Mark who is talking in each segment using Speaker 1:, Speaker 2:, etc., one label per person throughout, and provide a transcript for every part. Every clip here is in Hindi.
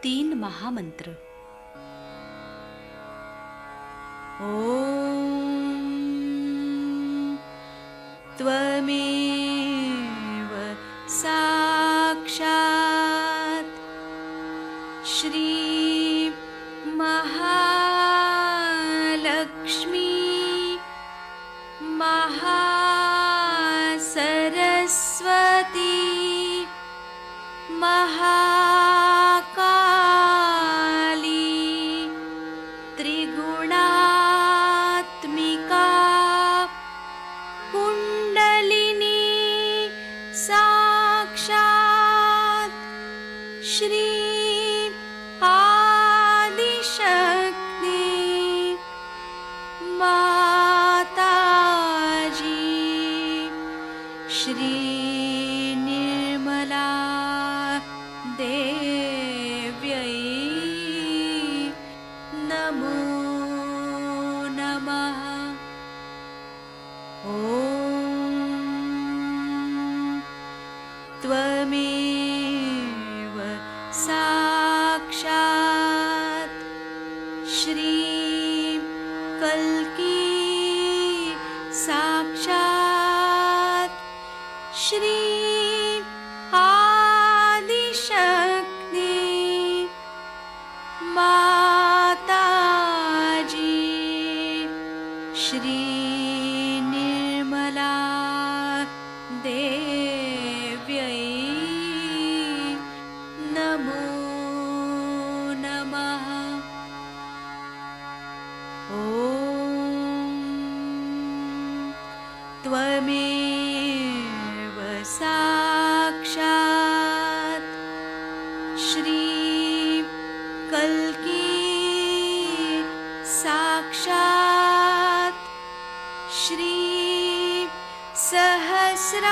Speaker 1: 3 महामंत्र। ओम त्वमेव साक्षात् श्री महालक्ष्मी महासरस्वती महाकाली त्रिगुणात्मिका कुंडलिनी साक्षात् श्री आदिशक्ति माताजी श्री निर्मला देव्यै नमो नमः। ॐ त्वमेव साक्षात् श्री कल्की साक्षात् श्री आदिशक्ति माताजी श्री निर्मला देव्यै नमो नमः। ॐ त्वमेव साक्षात् श्री कल्की साक्षात् श्री सहस्रार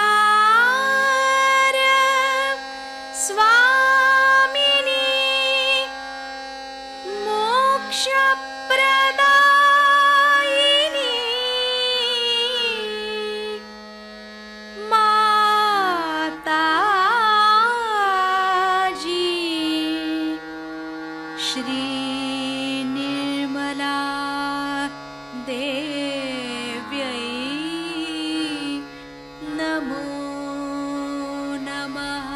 Speaker 1: स्वामिनी मोक्षप्रदायिनी माताजी श्री निर्मला देव्यै नमो नमः।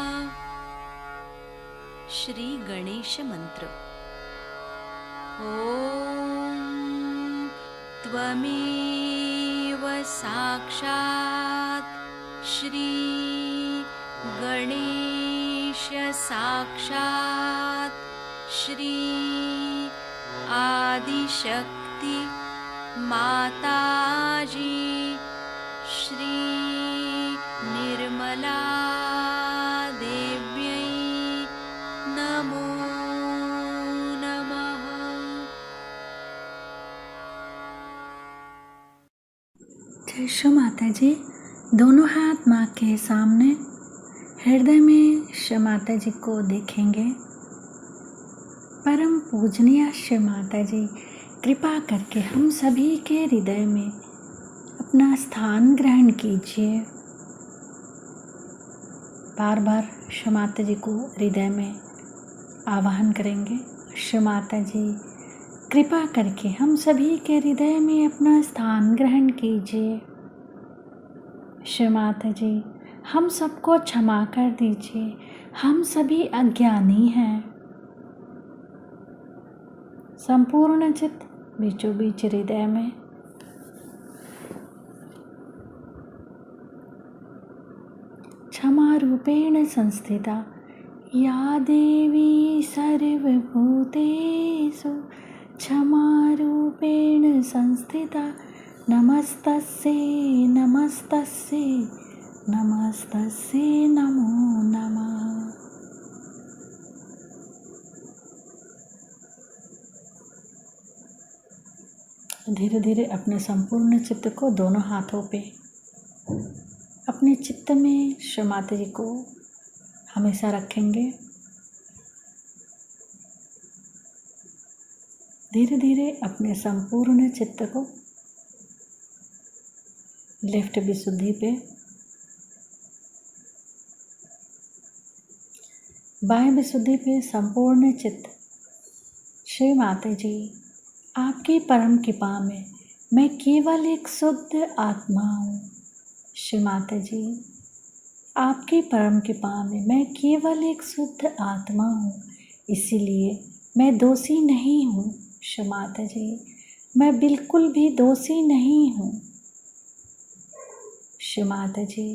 Speaker 1: श्री गणेश मंत्र। ओम त्वमेव साक्षात् श्री गणेश साक्षात् श्री आदिशक्ति माताजी श्री निर्मला देव्यै नमो नमः।
Speaker 2: जय श्री माता जी। दोनों हाथ माँ के सामने, हृदय में श्री माता जी को देखेंगे। परम पूजनीय श्री माता जी, कृपा करके हम सभी के हृदय में अपना स्थान ग्रहण कीजिए। बार बार श्री माता जी को हृदय में आवाहन करेंगे। श्री माता जी, कृपा करके हम सभी के हृदय में अपना स्थान ग्रहण कीजिए। श्री माता जी, हम सबको क्षमा कर दीजिए, हम सभी अज्ञानी हैं। संपूर्ण चित्त बीचों बीच हृदय में क्षमा रूपेण संस्थिता या देवी सर्वभूतेषु क्षमा रूपेण संस्थिता नमस्तस्यै नमस्तस्यै नमस्तस्यै नमो नमः। धीरे धीरे अपने संपूर्ण चित्त को दोनों हाथों पे अपने चित्त में श्री माता जी को हमेशा रखेंगे। धीरे धीरे अपने संपूर्ण चित्त को लेफ्ट विशुद्धि पे बाह्य विशुद्धि पे संपूर्ण चित्त। श्री माता जी, आपकी परम कृपा में मैं केवल एक शुद्ध आत्मा हूँ। श्री माता जी, आपकी परम कृपा में मैं केवल एक शुद्ध आत्मा हूँ, इसीलिए मैं दोषी नहीं हूँ। श्री माता जी, मैं बिल्कुल भी दोषी नहीं हूँ। श्री माता जी,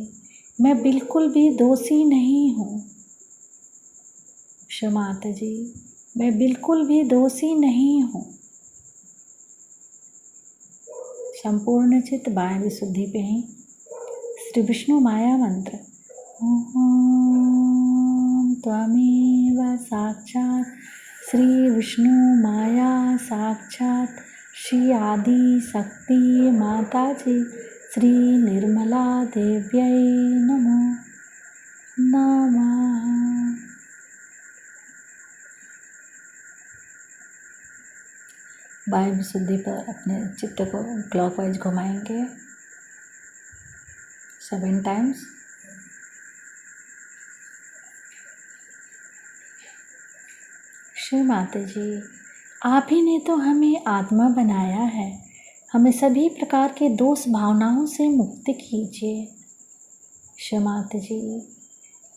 Speaker 2: मैं बिल्कुल भी दोषी नहीं हूँ। श्री माता जी, मैं बिल्कुल भी दोषी नहीं हूँ। संपूर्ण चित्त बाह्य विशुद्धि पे ही श्री विष्णु माया मंत्र ओम त्वमेव साक्षात् श्री विष्णु माया साक्षात् श्री आदि शक्ति माता जी श्री निर्मला देव्यै नमो नमः। बाह्य विशुद्धि पर अपने चित्त को क्लॉकवाइज घुमाएंगे 7 टाइम्स। श्री माता जी, आप ही ने तो हमें आत्मा बनाया है, हमें सभी प्रकार के दोष भावनाओं से मुक्त कीजिए। श्री माता जी,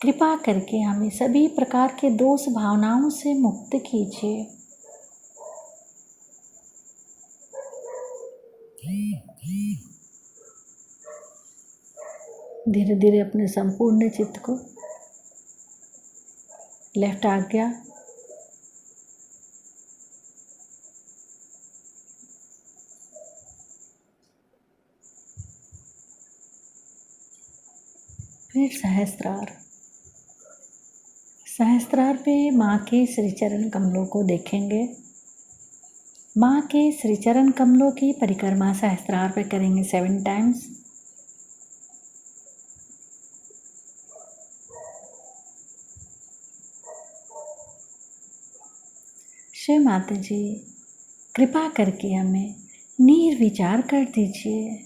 Speaker 2: कृपा करके हमें सभी प्रकार के दोष भावनाओं से मुक्त कीजिए। धीरे धीरे अपने संपूर्ण चित्त को लेफ्ट आज्ञा फिर सहस्त्रार। सहस्त्रार पे माँ के श्रीचरण कमलों को देखेंगे। माँ के श्रीचरण कमलों की परिक्रमा सहस्त्रार पे करेंगे 7 टाइम्स। श्री माता जी, कृपा करके हमें निर्विचार कर दीजिए।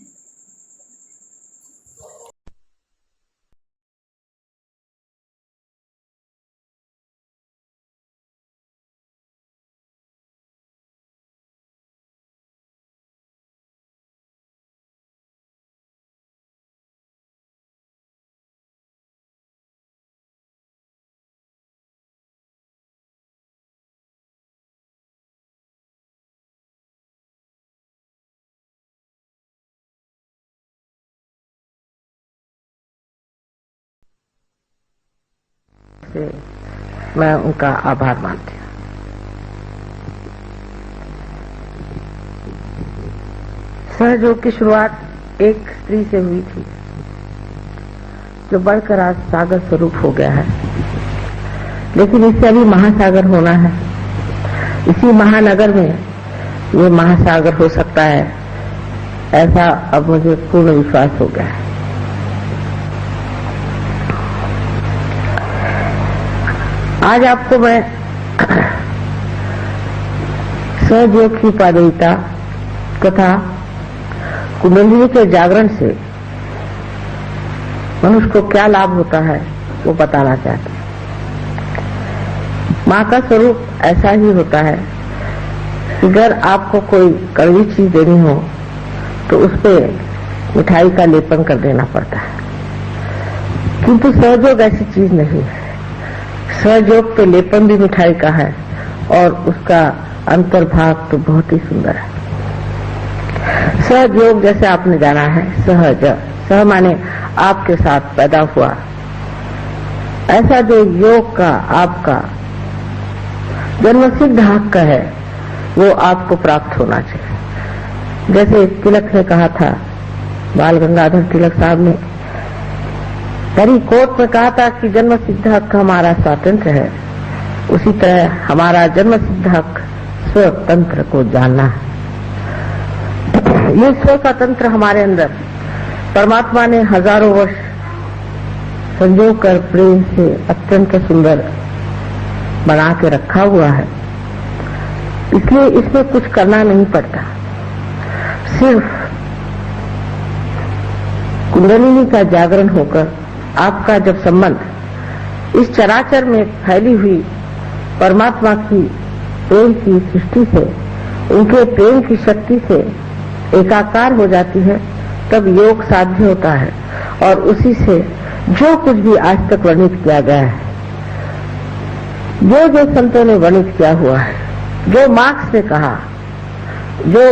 Speaker 3: से मैं उनका आभार मानती हूँ। सहयोग की शुरुआत एक स्त्री से हुई थी, जो बढ़कर आज सागर स्वरूप हो गया है, लेकिन इससे अभी महासागर होना है। इसी महानगर में ये महासागर हो सकता है, ऐसा अब मुझे पूर्ण विश्वास हो गया है। आज आपको मैं सहयोग की उपादेयता तथा कुंडलिनी के जागरण से मनुष्य को क्या लाभ होता है वो बताना चाहते हैं। माँ का स्वरूप ऐसा ही होता है कि अगर आपको कोई कड़वी चीज देनी हो तो उस पर मिठाई का लेपन कर देना पड़ता है, किंतु सहयोग ऐसी चीज नहीं है। सहयोग तो लेपन भी मिठाई का है और उसका अंतर्भाग तो बहुत ही सुंदर है। सहयोग जैसे आपने जाना है, सहज, सह माने आपके साथ पैदा हुआ, ऐसा जो योग का आपका जन्मसिद्ध हक है वो आपको प्राप्त होना चाहिए। जैसे तिलक ने कहा था, बाल गंगाधर तिलक साहब ने हरी कोट में कहा था कि जन्म सिद्ध हक हमारा स्वातंत्र है, उसी तरह हमारा जन्म सिद्ध हक स्वतंत्र को जानना है। ये स्व स्वतंत्र हमारे अंदर परमात्मा ने हजारों वर्ष संजो कर प्रेम से अत्यंत सुंदर बना के रखा हुआ है, इसलिए इसमें कुछ करना नहीं पड़ता। सिर्फ कुंडलिनी का जागरण होकर आपका जब संबंध इस चराचर में फैली हुई परमात्मा की प्रेम की सृष्टि से, उनके प्रेम की शक्ति से एकाकार हो जाती है, तब योग साध्य होता है। और उसी से जो कुछ भी आज तक वर्णित किया गया है, जो संतों ने वर्णित किया हुआ है, जो मार्क्स ने कहा, जो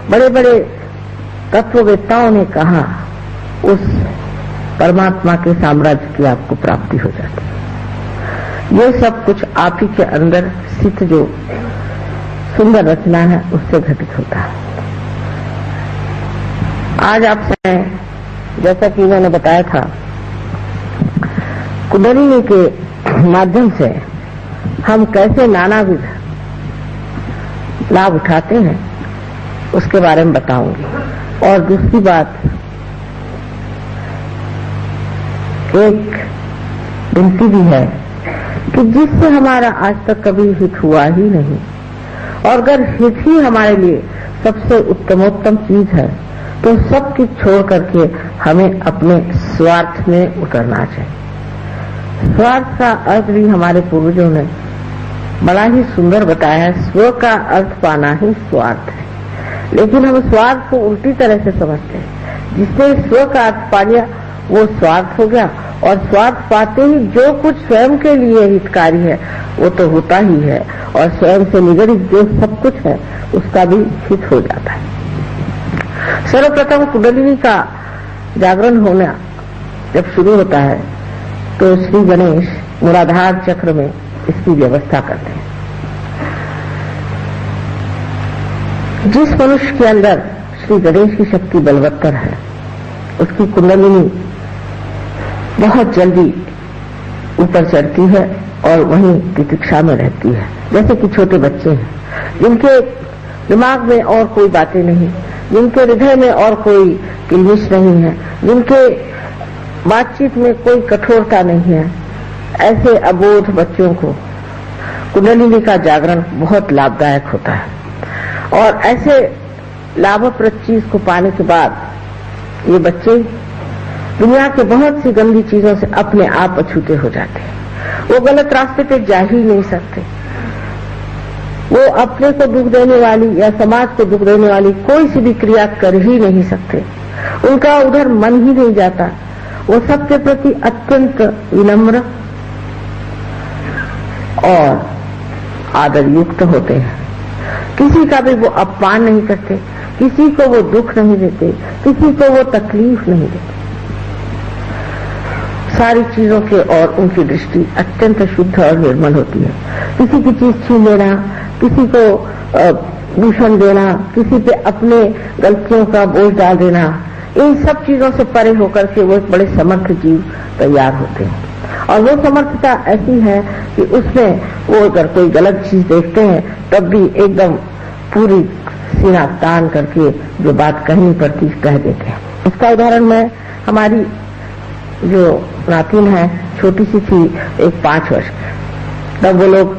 Speaker 3: बड़े बड़े तत्ववेत्ताओं ने कहा, उस परमात्मा के साम्राज्य की आपको प्राप्ति हो जाती है। ये सब कुछ आप ही के अंदर स्थित जो सुंदर रचना है उससे घटित होता है। आज आपसे जैसा कि मैंने बताया था, कुंडलिनी के माध्यम से हम कैसे नानाविध लाभ उठाते हैं उसके बारे में बताऊंगी। और दूसरी बात, एक विनती भी है कि जिससे हमारा आज तक कभी हित हुआ ही नहीं, और अगर हित ही हमारे लिए सबसे उत्तमोत्तम चीज है, तो सब कुछ छोड़ करके हमें अपने स्वार्थ में उतरना चाहिए। स्वार्थ का अर्थ भी हमारे पूर्वजों ने बड़ा ही सुंदर बताया है। स्व का अर्थ पाना ही स्वार्थ है, लेकिन हम स्वार्थ को उल्टी तरह से समझते हैं। जिसने स्व का अर्थ पा लिया वो स्वार्थ हो गया, और स्वार्थ पाते ही जो कुछ स्वयं के लिए हितकारी है वो तो होता ही है, और स्वयं से निगडित जो सब कुछ है उसका भी हित हो जाता है। सर्वप्रथम कुंडलिनी का जागरण होना जब शुरू होता है तो श्री गणेश मूलाधार चक्र में इसकी व्यवस्था करते हैं। जिस मनुष्य के अंदर श्री गणेश की शक्ति बलवत्तर है, उसकी कुंडलिनी बहुत जल्दी ऊपर चढ़ती है और वहीं प्रतीक्षा में रहती है। जैसे कि छोटे बच्चे हैं जिनके दिमाग में और कोई बातें नहीं, जिनके हृदय में और कोई किलमिश नहीं है, जिनके बातचीत में कोई कठोरता नहीं है, ऐसे अबोध बच्चों को कुंडलिनी का जागरण बहुत लाभदायक होता है। और ऐसे लाभप्रद चीज को पाने के बाद ये बच्चे दुनिया के बहुत सी गंदी चीजों से अपने आप अछूते हो जाते हैं। वो गलत रास्ते पे जा ही नहीं सकते। वो अपने को दुख देने वाली या समाज को दुख देने वाली कोई सी भी क्रिया कर ही नहीं सकते। उनका उधर मन ही नहीं जाता। वो सबके प्रति अत्यंत विनम्र और आदर युक्त होते हैं। किसी का भी वो अपमान नहीं करते, किसी को वो दुख नहीं देते, किसी को वो तकलीफ नहीं देते। सारी चीजों के और उनकी दृष्टि अत्यंत शुद्ध और निर्मल होती है। किसी की चीज छीन लेना, किसी को दूषण देना, किसी पे अपने गलतियों का बोझ डाल देना, इन सब चीजों से परे होकर के वो एक बड़े समर्थ जीव तैयार होते हैं। और वो समर्थता ऐसी है कि उसमें वो अगर कोई गलत चीज देखते हैं तब भी एकदम पूरी सीना तान करके जो बात कहनी पड़ती कह देते हैं। इसका उदाहरण मैं हमारी जो नातिन है, छोटी सी थी, एक 5 वर्ष की, तब वो लोग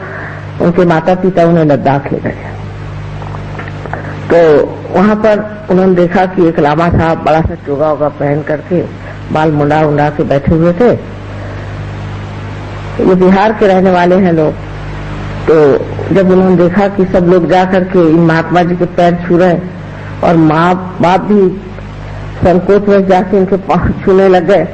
Speaker 3: उनके माता पिता उन्हें लद्दाख ले गए। तो वहां पर उन्होंने देखा कि एक लामा साहब बड़ा सा चोगा वोगा पहन करके बाल मुंडा उंडा के बैठे हुए थे। ये बिहार के रहने वाले हैं लोग। तो जब उन्होंने देखा कि सब लोग जा करके इन महात्मा जी के पैर छू रहे और माँ बाप भी संकोच में जाके इनके पाँव छूने लग गए,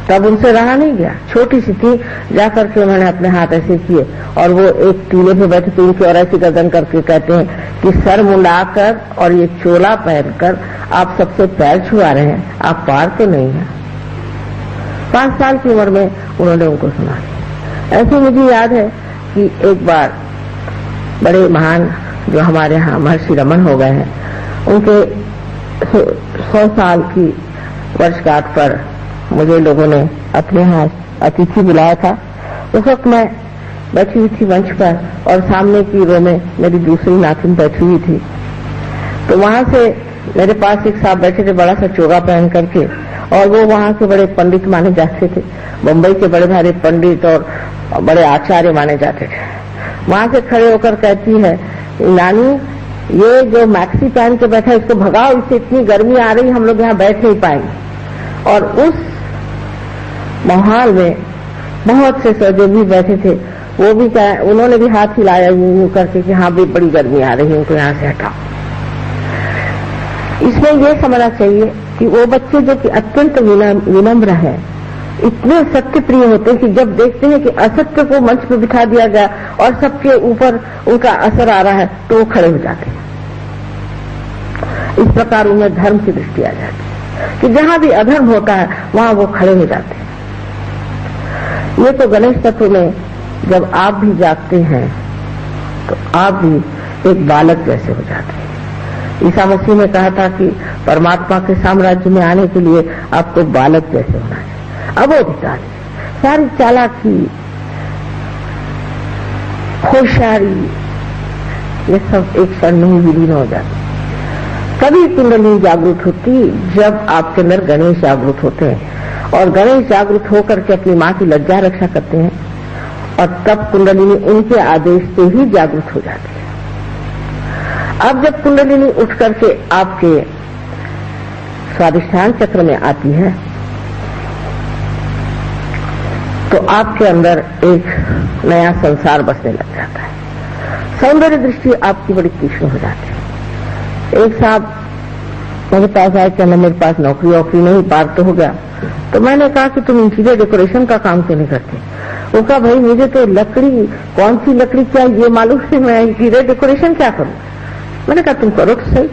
Speaker 3: तब उनसे रहा नहीं गया। छोटी सी थी, जाकर के उन्होंने अपने हाथ ऐसे किए और वो एक टीले पे बैठे थे, उनकी और ऐसी गर्दन करके कहते हैं कि सर मुंडाकर और ये चोला पहनकर आप सबसे पैर छुआ रहे हैं, आप पार तो नहीं है। 5 साल की उम्र में उन्होंने उनको सुना। ऐसे मुझे याद है कि एक बार बड़े महान जो हमारे यहाँ महर्षि रमन हो गए हैं, उनके 100 साल की वर्षगांठ पर मुझे लोगों ने अपने यहाँ अतिथि बुलाया था। उस वक्त मैं बैठी हुई थी मंच पर और सामने की रो में मेरी दूसरी नातिन बैठी हुई थी। तो वहां से मेरे पास एक साहब बैठे थे बड़ा सा चोगा पहन करके, और वो वहां के बड़े पंडित माने जाते थे, मुंबई के बड़े भारी पंडित और बड़े आचार्य माने जाते थे। वहां से खड़े होकर कहती है, नानी ये जो मैक्सी पहन के बैठा है इसको भगाओ, इससे इतनी गर्मी आ रही, हम लोग यहाँ बैठ नहीं पाएंगे। और उस माहौल में बहुत से सहयोगी बैठे थे, वो भी उन्होंने भी हाथ हिलाया यूं करके कि हाँ भी बड़ी गर्मी आ रही है, उनको यहाँ से हटाओ। इसमें यह समझना चाहिए कि वो बच्चे जो कि अत्यंत विनम्र है, इतने सत्य प्रिय होते हैं कि जब देखते हैं कि असत्य को मंच पर बिठा दिया गया और सबके ऊपर उनका असर आ रहा है तो वो खड़े हो जाते हैं। इस प्रकार उनमें धर्म की दृष्टि आ जाती है कि जहां भी अधर्म होता है वहां वो खड़े हो जाते हैं। ये तो गणेश तत्व में जब आप भी जागते हैं तो आप भी एक बालक जैसे हो जाते हैं। ईसा मसीह ने कहा था कि परमात्मा के साम्राज्य में आने के लिए आपको बालक जैसे होना है। अबोधिकारी, सारी चालाकी, होशियारी, ये सब एक क्षण में ही विलीन हो जाती। कभी कुंडली जागृत होती जब आपके अंदर गणेश जागृत होते हैं और गणेश जागृत होकर के अपनी मां की लज्जा रक्षा करते हैं और तब कुंडलिनी उनके आदेश से ही जागृत हो जाती है। अब जब कुंडलिनी उठ करके आपके स्वादिष्ठान चक्र में आती है तो आपके अंदर एक नया संसार बसने लग जाता है। सौंदर्य दृष्टि आपकी बड़ी तीक्ष्ण हो जाती है। एक साहब मेरे पास आए, कहना मेरे पास नौकरी वोकरी नहीं, पार तो हो गया। तो मैंने कहा कि तुम इंटीरियर डेकोरेशन का काम क्यों नहीं करते? वो कहा भाई मुझे तो लकड़ी, कौन सी लकड़ी क्या ये मालूम है, मैं इंटीरियर डेकोरेशन क्या करूं? मैंने कहा तुम करो तो सही।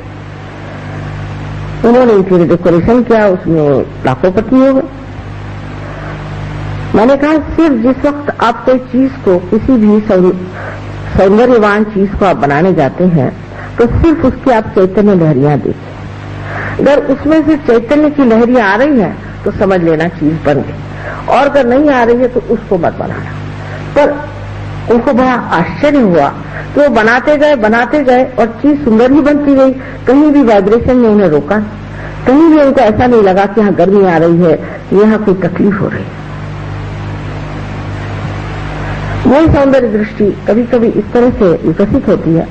Speaker 3: उन्होंने इंटीरियर डेकोरेशन किया, उसमें लाखोंपति हो गए। मैंने कहा सिर्फ जिस वक्त आप कोई चीज को, किसी भी सौंदर्यवान चीज को आप बनाने जाते हैं तो सिर्फ उसकी आप चैतन्य लहरियां देखिए। अगर उसमें से चैतन्य की लहरियां आ रही हैं तो समझ लेना चीज बन गई, और अगर नहीं आ रही है तो उसको मत बनाना। पर उनको बड़ा आश्चर्य हुआ कि वो बनाते गए और चीज सुंदर ही बनती गई। कहीं भी वाइब्रेशन ने उन्हें रोका, कहीं भी उनको ऐसा नहीं लगा कि यहाँ गर्मी आ रही है, यहाँ कोई तकलीफ हो रही है। वही सौंदर्य दृष्टि कभी कभी इस तरह से विकसित होती है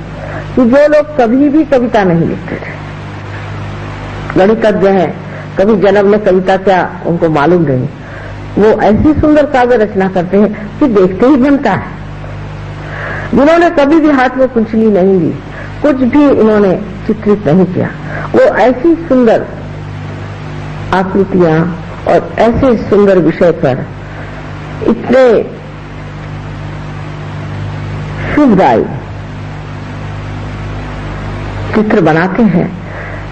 Speaker 3: कि जो लोग कभी भी कविता नहीं लिखते थे, गणितज्ञ हैं, कभी जन्म में कविता क्या उनको मालूम नहीं, वो ऐसी सुंदर काव्य रचना करते हैं कि देखते ही बनता है। जिन्होंने कभी भी हाथ में कुंचली नहीं ली, कुछ भी उन्होंने चित्रित नहीं किया, वो ऐसी सुंदर आकृतियां और ऐसे सुंदर विषय पर इतने शुभदायी चित्र बनाते हैं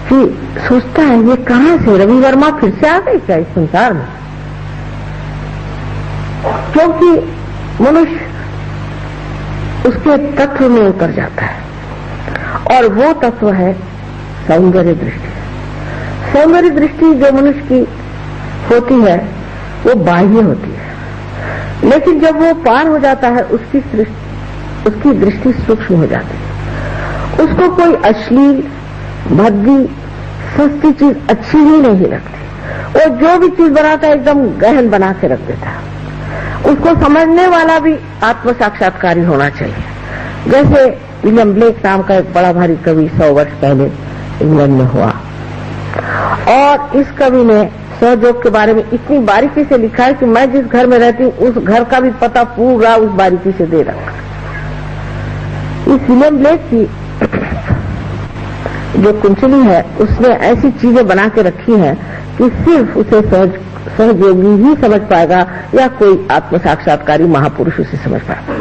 Speaker 3: कि सोचता है ये कहां से रवि वर्मा फिर से आ गई क्या इस संसार में? क्योंकि मनुष्य उसके तत्व में उतर जाता है और वो तत्व है सौंदर्य दृष्टि। सौंदर्य दृष्टि जो मनुष्य की होती है वो बाह्य होती है, लेकिन जब वो पार हो जाता है उसकी दृष्टि सूक्ष्म हो जाती है। उसको कोई अश्लील, भद्दी, सस्ती चीज अच्छी ही नहीं लगती। वो जो भी चीज बनाता है एकदम गहन बना के रख देता है। उसको समझने वाला भी आत्म साक्षात्कारी होना चाहिए। जैसे विलियम ब्लेक नाम का एक बड़ा भारी कवि 100 वर्ष पहले इंग्लैंड में हुआ और इस कवि ने सहयोग के बारे में इतनी बारीकी से लिखा है कि मैं जिस घर में रहती हूँ उस घर का भी पता पूरा उस बारीकी से दे रखा। इस विलियम ब्लेक की जो कुंचली है उसने ऐसी चीजें बना के रखी हैं कि सिर्फ उसे सहयोगी ही समझ पाएगा या कोई आत्म साक्षात्कारी महापुरुष उसे समझ पाएगा।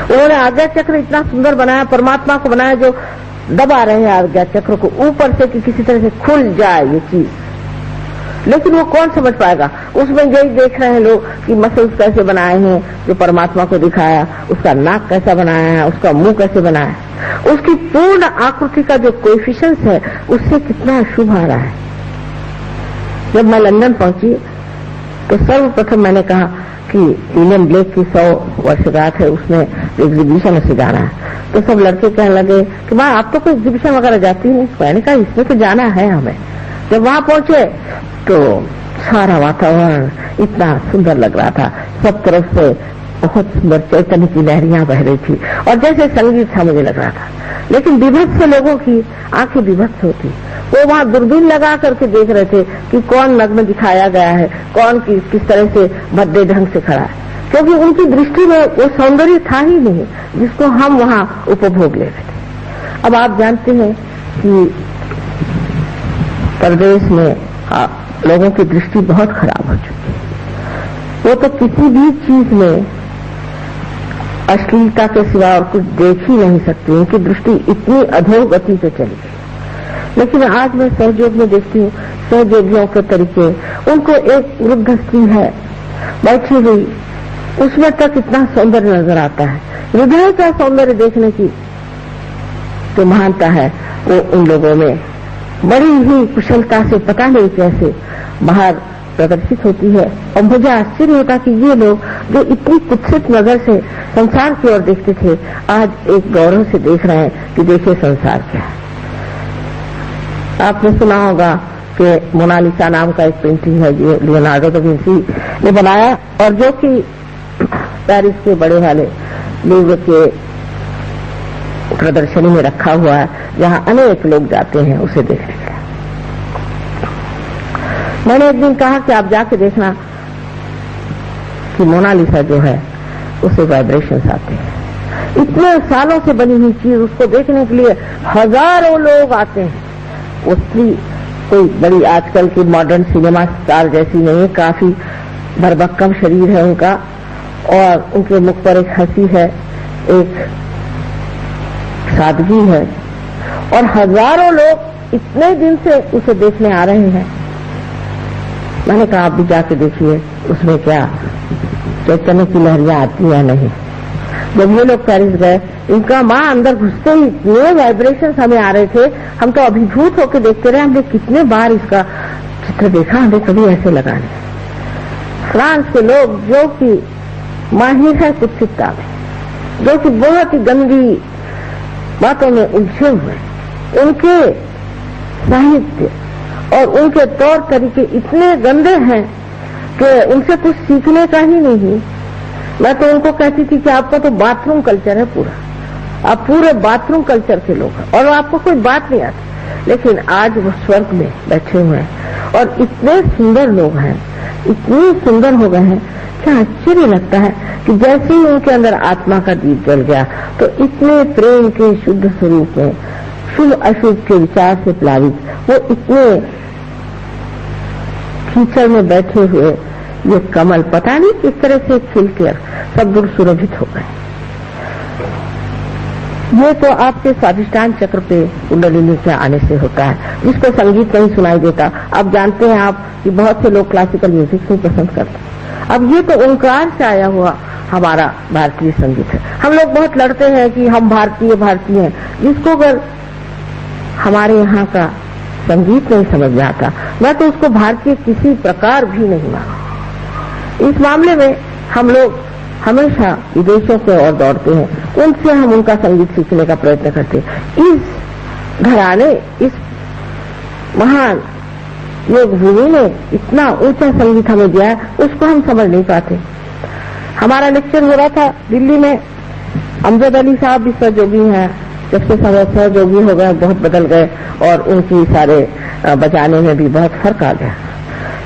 Speaker 3: उन्होंने आज्ञा चक्र इतना सुंदर बनाया, परमात्मा को बनाया जो दबा रहे हैं आज्ञा चक्र को ऊपर से कि किसी तरह से खुल जाए ये चीज, लेकिन वो कौन समझ पाएगा? उसमें यही देख रहे हैं लोग कि मसल्स कैसे बनाए हैं जो परमात्मा को दिखाया, उसका नाक कैसा बनाया है, उसका मुंह कैसे बनाया है, उसकी पूर्ण आकृति का जो कोएफिशिएंट है उससे कितना शुभ आ रहा है। जब मैं लंदन पहुंची तो सर्वप्रथम मैंने कहा कि विलियम ब्लेक की 100 वर्षगांठ है, उसमें एग्जीबिशन से जाना है। तो सब लड़के कहने लगे कि माँ आप तो कोई एग्जीबिशन वगैरह जाती नहीं। मैंने कहा इसमें तो जाना है हमें। जब वहां पहुंचे तो सारा वातावरण इतना सुंदर लग रहा था, सब तरफ से बहुत सुंदर चैतन्य की लहरियां बह रही थी और जैसे संगीत था मुझे लग रहा था। लेकिन विभत्स लोगों की आंखें विभत्स होती, वो वहां दूरबीन लगा करके देख रहे थे कि कौन नग्न दिखाया गया है, कौन किस तरह से भद्दे ढंग से खड़ा है, क्योंकि उनकी दृष्टि में वो सौंदर्य था ही नहीं जिसको हम वहां उपभोग ले रहे थे। अब आप जानते हैं कि प्रदेश में लोगों की दृष्टि बहुत खराब हो चुकी है। वो तो किसी भी चीज में अश्लीलता के सिवा और कुछ देख ही नहीं सकती। उनकी दृष्टि इतनी अधोगति पे चली गई। लेकिन आज मैं सहयोग में देखती हूँ सहयोगियों के तरीके, उनको एक वृद्ध स्त्री है बैठी हुई, उसमें तक इतना सौंदर्य नजर आता है। हृदय का सौंदर्य देखने की जो महानता है वो उन लोगों में बड़ी ही कुशलता से पता नहीं कैसे बाहर प्रदर्शित होती है। और मुझे आश्चर्य होता कि ये लोग जो इतनी कुत्सित नजर से संसार की ओर देखते थे, आज एक गौरव से देख रहे हैं कि देखिए संसार क्या है। आपने सुना होगा कि मोनालिसा नाम का एक पेंटिंग है जो लियोनार्डो दा विंसी ने बनाया और जो कि पेरिस के बड़े वाले लूव्र के प्रदर्शनी में रखा हुआ है, जहां अनेक लोग जाते हैं उसे देखने के लिए। मैंने एक दिन कहा कि आप जाके देखना कि मोनालिसा जो है उसे वाइब्रेशंस आते हैं। इतने सालों से बनी हुई चीज उसको देखने के लिए हजारों लोग आते हैं। उसकी कोई बड़ी आजकल की मॉडर्न सिनेमा स्टार जैसी नहीं है, काफी भरभक्कम शरीर है उनका और उनके मुख पर एक हंसी है, एक सादगी है और हजारों लोग इतने दिन से उसे देखने आ रहे हैं। मैंने कहा आप भी जाके देखिए उसमें क्या चैतन्य की लहरियां आती या नहीं। जब ये लोग पेरिस गए, इनका माँ अंदर घुसते ही इतने वाइब्रेशंस हमें आ रहे थे, हम तो अभिभूत होकर देखते रहे। हमने कितने बार इसका चित्र देखा, हमें कभी ऐसे लगा नहीं। फ्रांस के लोग जो कि माहिर है कुत्सितता में, जो कि बहुत ही गंदी बातों में उलझे हुए, उनके साहित्य और उनके तौर तरीके इतने गंदे हैं कि उनसे कुछ सीखने का ही नहीं। मैं तो उनको कहती थी कि आपका तो बाथरूम कल्चर है पूरा, आप पूरे बाथरूम कल्चर के लोग हैं और आपको कोई बात नहीं आती। लेकिन आज वो स्वर्ग में बैठे हुए हैं और इतने सुंदर लोग हैं, इतने सुंदर हो गए हैं। क्या आश्चर्य लगता है कि जैसे ही उनके अंदर आत्मा का दीप जल गया तो इतने प्रेम के शुद्ध स्वरूप में शुभ अशुभ के विचार से प्लावित वो इतने कीचड़ में बैठे हुए ये कमल पता नहीं किस तरह से खिलकर सद्गुण सुरभित हो गए। ये तो आपके स्वाधिष्ठान चक्र पे कुंडलिनी के आने से होता है, जिसको संगीत नहीं सुनाई देता। आप जानते हैं आप कि बहुत से लोग क्लासिकल म्यूजिक नहीं पसंद करते। अब ये तो ओंकार से आया हुआ हमारा भारतीय संगीत है। हम लोग बहुत लड़ते हैं कि हम भारतीय हैं, जिसको अगर हमारे यहाँ का संगीत नहीं समझ में आता, मैं तो उसको भारतीय किसी प्रकार भी नहीं मानता। इस मामले में हम लोग हमेशा विदेशों की ओर दौड़ते हैं, उनसे हम उनका संगीत सीखने का प्रयत्न करते हैं। इस घराने, इस महान योग भूमि ने इतना ऊंचा संगीत हमें दिया है, उसको हम समझ नहीं पाते। हमारा लेक्चर हो रहा था दिल्ली में, अमजद अली साहब भी सहयोगी हैं, जब से सहयोगी हो गए बहुत बदल गए और उनकी सारे बजाने में भी बहुत फर्क आ गया।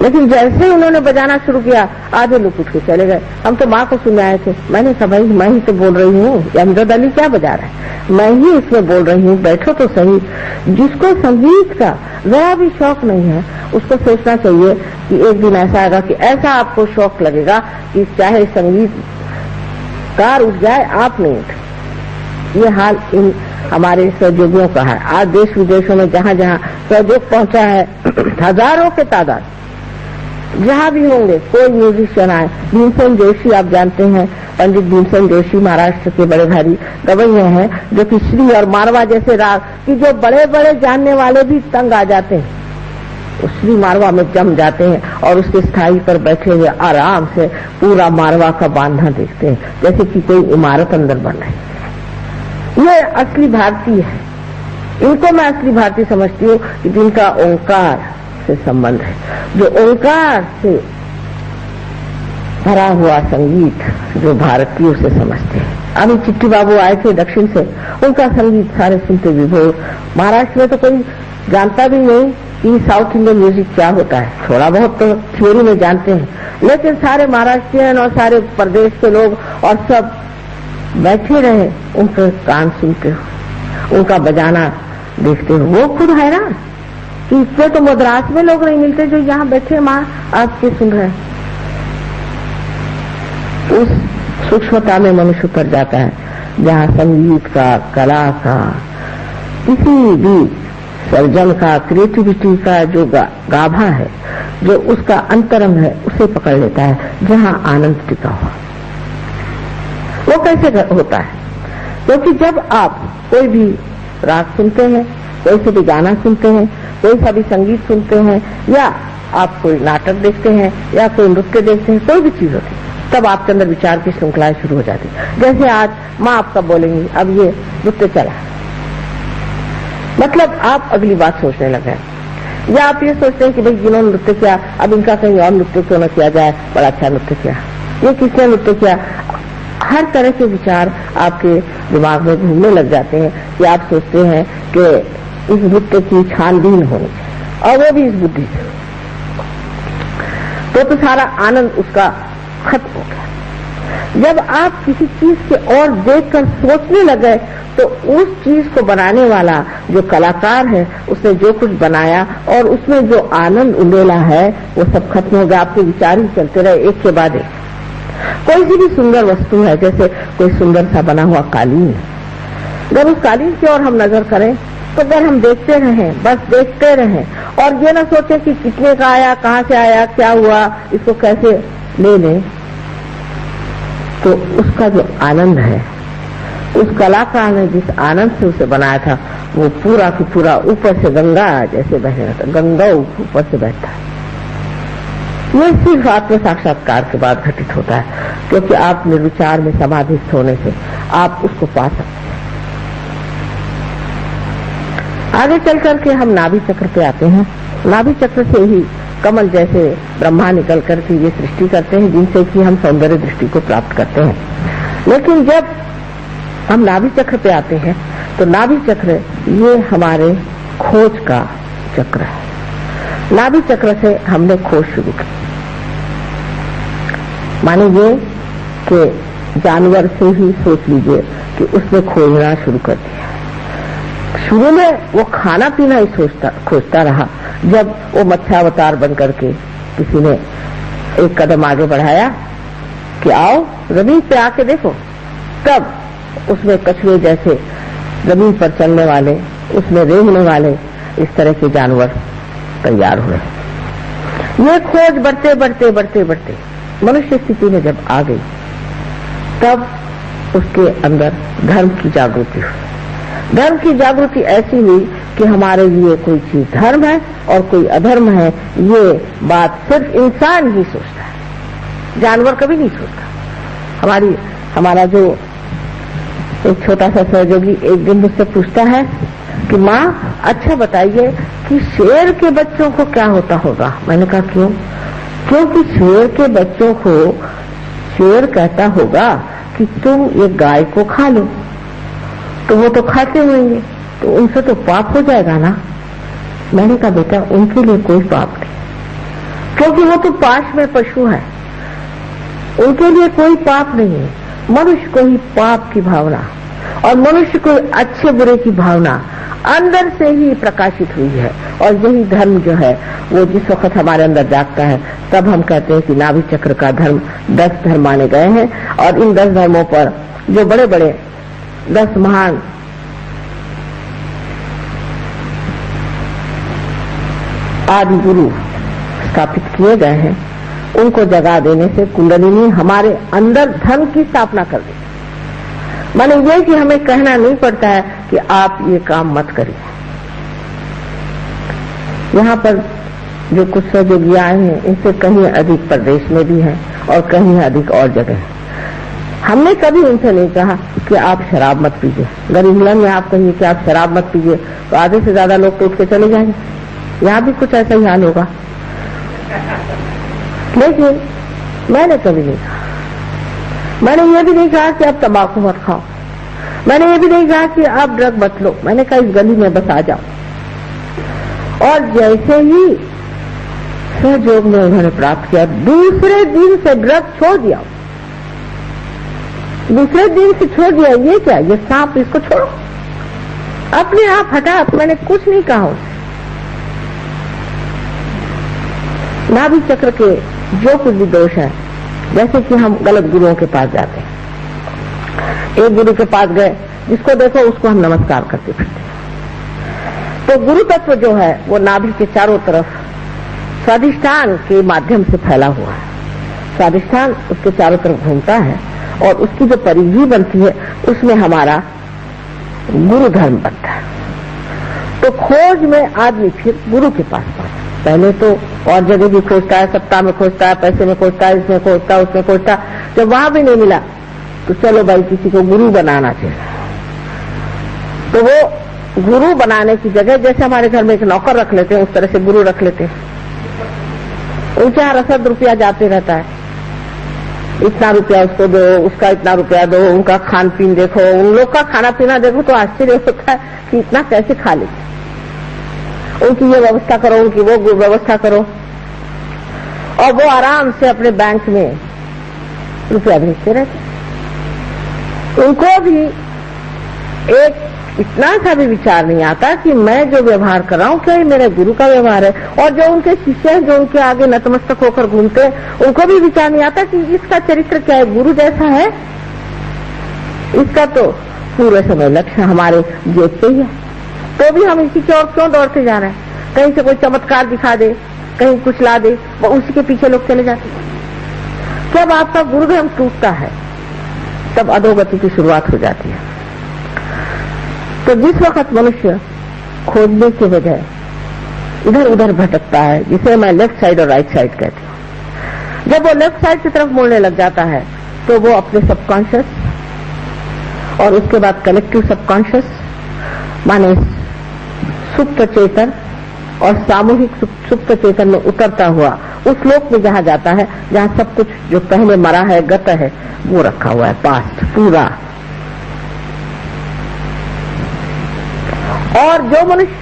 Speaker 3: लेकिन जैसे ही उन्होंने बजाना शुरू किया, आधे लोग उठ के चले गए। हम तो माँ को सुन आए थे। मैंने कहा भाई मैं ही तो बोल रही हूँ, अमजद अली क्या बजा रहा है, मैं ही इसमें बोल रही हूँ, बैठो तो सही। जिसको संगीत का जरा भी शौक नहीं है उसको सोचना चाहिए कि एक दिन ऐसा आएगा कि ऐसा आपको शौक लगेगा कि चाहे संगीत कार उठ जाए आप नहीं उठे। ये हाल इन हमारे सहयोगियों का है। आज देश विदेशों में जहाँ जहाँ सहयोग पहुंचा है, हजारों के तादाद, जहाँ भी होंगे कोई म्यूजिशियन आए। भीमसेन जोशी आप जानते हैं, पंडित भीमसेन जोशी महाराष्ट्र के बड़े भारी गवैये हैं, जो कि श्री और मारवा जैसे राग की जो बड़े बड़े जानने वाले भी तंग आ जाते हैं, उस श्री मारवा में जम जाते हैं और उसके स्थाई पर बैठे हुए आराम से पूरा मारवा का बांधना देखते हैं, जैसे कि कोई इमारत अंदर बन रही है। ये असली भारतीय है। इनको मैं असली भारतीय समझती हूँ कि जिनका ओंकार से संबंध है, जो ओंकार से भरा हुआ संगीत जो भारतीयों से समझते हैं। अभी चिट्टी बाबू आए थे दक्षिण से, उनका संगीत सारे सुनते विभोर। महाराष्ट्र में तो कोई जानता भी नहीं कि साउथ इंडियन म्यूजिक क्या होता है। थोड़ा बहुत तो थियोरी में जानते हैं, लेकिन सारे महाराष्ट्रियन और सारे प्रदेश के लोग और सब बैठे रहे, उनके कान सुनते हो, उनका बजाना देखते हो। वो खुद हैरान कि इसमें तो मद्रास में लोग नहीं मिलते जो यहाँ बैठे माँ आपके सुन रहे हैं। उस सूक्ष्मता में मनुष्य उतर जाता है जहाँ संगीत का, कला का, किसी भी सर्जन का, क्रिएटिविटी का जो गाभा है, जो उसका अंतरंग है, उसे पकड़ लेता है, जहाँ आनंद टिका हुआ। वो कैसे होता है? क्योंकि जब आप कोई भी राग सुनते हैं, कोई से भी गाना सुनते हैं, कोई सा भी संगीत सुनते हैं, या आप कोई नाटक देखते हैं या कोई नृत्य देखते हैं, कोई भी चीज होती है, तब आपके अंदर विचार की श्रृंखलाएं शुरू हो जाती है। जैसे आज माँ आपका बोलेंगी, अब ये नृत्य चला, मतलब आप अगली बात सोचने लगे, या आप ये सोचते हैं कि भाई जिन्होंने नृत्य किया, अब इनका कहीं और नृत्य क्यों न किया जाए, बड़ा अच्छा नृत्य किया, ये किसने नृत्य किया। हर तरह के विचार आपके दिमाग में घूमने लग जाते हैं कि आप सोचते हैं कि इस नृत्य की छानबीन होनी चाहिए, और वो भी इस बुद्धि से, तो सारा आनंद उसका खत्म हो गया। जब आप किसी चीज के और देखकर सोचने लगे, तो उस चीज को बनाने वाला जो कलाकार है, उसने जो कुछ बनाया और उसमें जो आनंद उंडेला है, वो सब खत्म हो गया। आपके विचार ही चलते रहे एक के बाद एक। कोई सी भी सुंदर वस्तु है, जैसे कोई सुंदर सा बना हुआ कालीन है, अगर उस कालीन की ओर हम नजर करें, तो अगर हम देखते रहें, बस देखते रहें, और ये ना सोचे कि कितने का आया, कहाँ से आया, क्या हुआ, इसको कैसे ले लें, तो उसका जो आनंद है, उस कलाकार ने जिस आनंद से उसे बनाया था, वो पूरा की पूरा ऊपर से गंगा जैसे बह रहा था, गंगा ऊपर से बहता है। ये सिर्फ आत्म साक्षात्कार के बाद घटित होता है, क्योंकि आप निर्विचार में समाधिस्थ होने से आप उसको पा सकते हैं। आगे चल करके हम नाभि चक्र पे आते हैं। नाभि चक्र से ही कमल जैसे ब्रह्मा निकल करके ये सृष्टि करते हैं, जिनसे कि हम सौंदर्य दृष्टि को प्राप्त करते हैं। लेकिन जब हम नाभि चक्र पे आते हैं, तो नाभि चक्र ये हमारे खोज का चक्र है। नाभि चक्र से हमने खोज शुरू की। माने ये कि जानवर से ही सोच लीजिए कि उसने खोजना शुरू कर दिया। शुरू में वो खाना पीना ही खोजता रहा। जब वो मत्स्यावतार बन करके किसी ने एक कदम आगे बढ़ाया कि आओ जमीन पे आके देखो, तब उसमें कछुए जैसे जमीन पर चलने वाले, उसमें रेंगने वाले, इस तरह के जानवर तैयार हुए। ये खोज बढ़ते बढ़ते बढ़ते बढ़ते मनुष्य स्थिति में जब आ गई, तब उसके अंदर धर्म की जागृति हुई। धर्म की जागृति ऐसी हुई कि हमारे लिए कोई चीज धर्म है और कोई अधर्म है, ये बात सिर्फ इंसान ही सोचता है, जानवर कभी नहीं सोचता। हमारा जो एक छोटा सा सहयोगी एक दिन मुझसे पूछता है कि माँ अच्छा बताइए कि शेर के बच्चों को क्या होता होगा। मैंने कहा क्यों? क्योंकि शेर के बच्चों को शेर कहता होगा कि तुम ये गाय को खा लो, तो वो तो खाते होंगे, तो उनसे तो पाप हो जाएगा ना। मैंने कहा बेटा उनके लिए कोई पाप नहीं, क्योंकि वो तो पाश में पशु है, उनके लिए कोई पाप नहीं है। मनुष्य को ही पाप की भावना और मनुष्य को अच्छे बुरे की भावना अंदर से ही प्रकाशित हुई है। और यही धर्म जो है वो जिस वक्त हमारे अंदर जागता है, तब हम कहते हैं कि नाभि चक्र का धर्म 10 धर्म माने गए हैं। और इन 10 धर्मों पर जो बड़े बड़े 10 महान आदि गुरु स्थापित किए गए हैं, उनको जगा देने से कुंडलिनी हमारे अंदर धर्म की स्थापना कर दी। माने ये कि हमें कहना नहीं पड़ता है कि आप ये काम मत करिए। यहाँ पर जो कुछ सहयोगी आए हैं, इनसे कहीं अधिक प्रदेश में भी हैं और कहीं अधिक और जगह है। हमने कभी उनसे नहीं कहा कि आप शराब मत पीजिए। अगर इंग्लैंड में आप कहिए कि आप शराब मत पीजिए, तो आधे से ज्यादा लोग तो उठ के चले जाएंगे। यहाँ भी कुछ ऐसा ही हाल होगा। लेकिन मैंने कभी नहीं कहा। मैंने ये भी नहीं कहा कि आप तंबाकू मत खाओ, मैंने ये भी नहीं कहा कि आप ड्रग मत लो। मैंने कहा इस गली में बस आ जाओ, और जैसे ही सहयोग में उन्होंने प्राप्त किया, दूसरे दिन से ड्रग छोड़ दिया। दूसरे दिन से छोड़ दिया। ये क्या, ये सांप, इसको छोड़ो, अपने आप हटा। मैंने कुछ नहीं कहा उसे। नाभि चक्र के जो कुछ भी दोष है, जैसे कि हम गलत गुरुओं के पास जाते हैं, एक गुरु के पास गए, जिसको देखो उसको हम नमस्कार करते फिरते। तो गुरु तत्व जो है वो नाभि के चारों तरफ स्वाधिष्ठान के माध्यम से फैला हुआ है। स्वाधिष्ठान उसके चारों तरफ घूमता है और उसकी जो परिधि बनती है उसमें हमारा गुरु धर्म बनता है। तो खोज में आदमी फिर गुरु के पास पहुंचा। पहले तो और जगह भी खोजता है, सत्ता में खोजता है, पैसे में खोजता है, इसमें खोजता है, उसमें खोजता है। जब वहां भी नहीं मिला तो चलो भाई किसी को गुरु बनाना चाहिए। तो वो गुरु बनाने की जगह जैसे हमारे घर में एक नौकर रख लेते हैं, उस तरह से गुरु रख लेते हैं। उनके यहाँ रसद रुपया जाते रहता है, इतना रुपया उसको दो, उसका इतना रुपया दो, उनका खान पीन देखो, उन लोग का खाना पीना देखो तो आश्चर्य होता है कि इतना कैसे खा लेते। उनकी ये व्यवस्था करो, उनकी वो व्यवस्था करो, और वो आराम से अपने बैंक में रुपया भेजते रहते। उनको भी एक इतना सा भी विचार नहीं आता कि मैं जो व्यवहार कर रहा हूँ क्या ये मेरे गुरु का व्यवहार है। और जो उनके शिष्य हैं, जो उनके आगे नतमस्तक होकर घूमते हैं, उनको भी विचार नहीं आता कि इसका चरित्र क्या है, गुरु जैसा है। इसका तो पूरे समय लक्ष्य हमारे जेब पे ही है, तो भी हम इसी की ओर क्यों दौड़ते जा रहे हैं। कहीं से कोई चमत्कार दिखा दे, कहीं कुछ ला दे, वो उसी के पीछे लोग चले जाते हैं। जब आपका गुरुधर्म टूटता है तब अधोगति की शुरुआत हो जाती है। तो जिस वक्त मनुष्य खोजने के बजाय इधर उधर भटकता है, जिसे मैं लेफ्ट साइड और राइट साइड कहती हूँ, जब वो लेफ्ट साइड की तरफ मुड़ने लग जाता है तो वो अपने सबकॉन्शियस और उसके बाद कलेक्टिव सबकॉन्शियस माने सुप्त चेतन और सामूहिक सुप्त चेतन में उतरता हुआ उस लोक में जहाँ जाता है जहाँ सब कुछ जो पहले मरा है, गत है, वो रखा हुआ है, पास्ट पूरा। और जो मनुष्य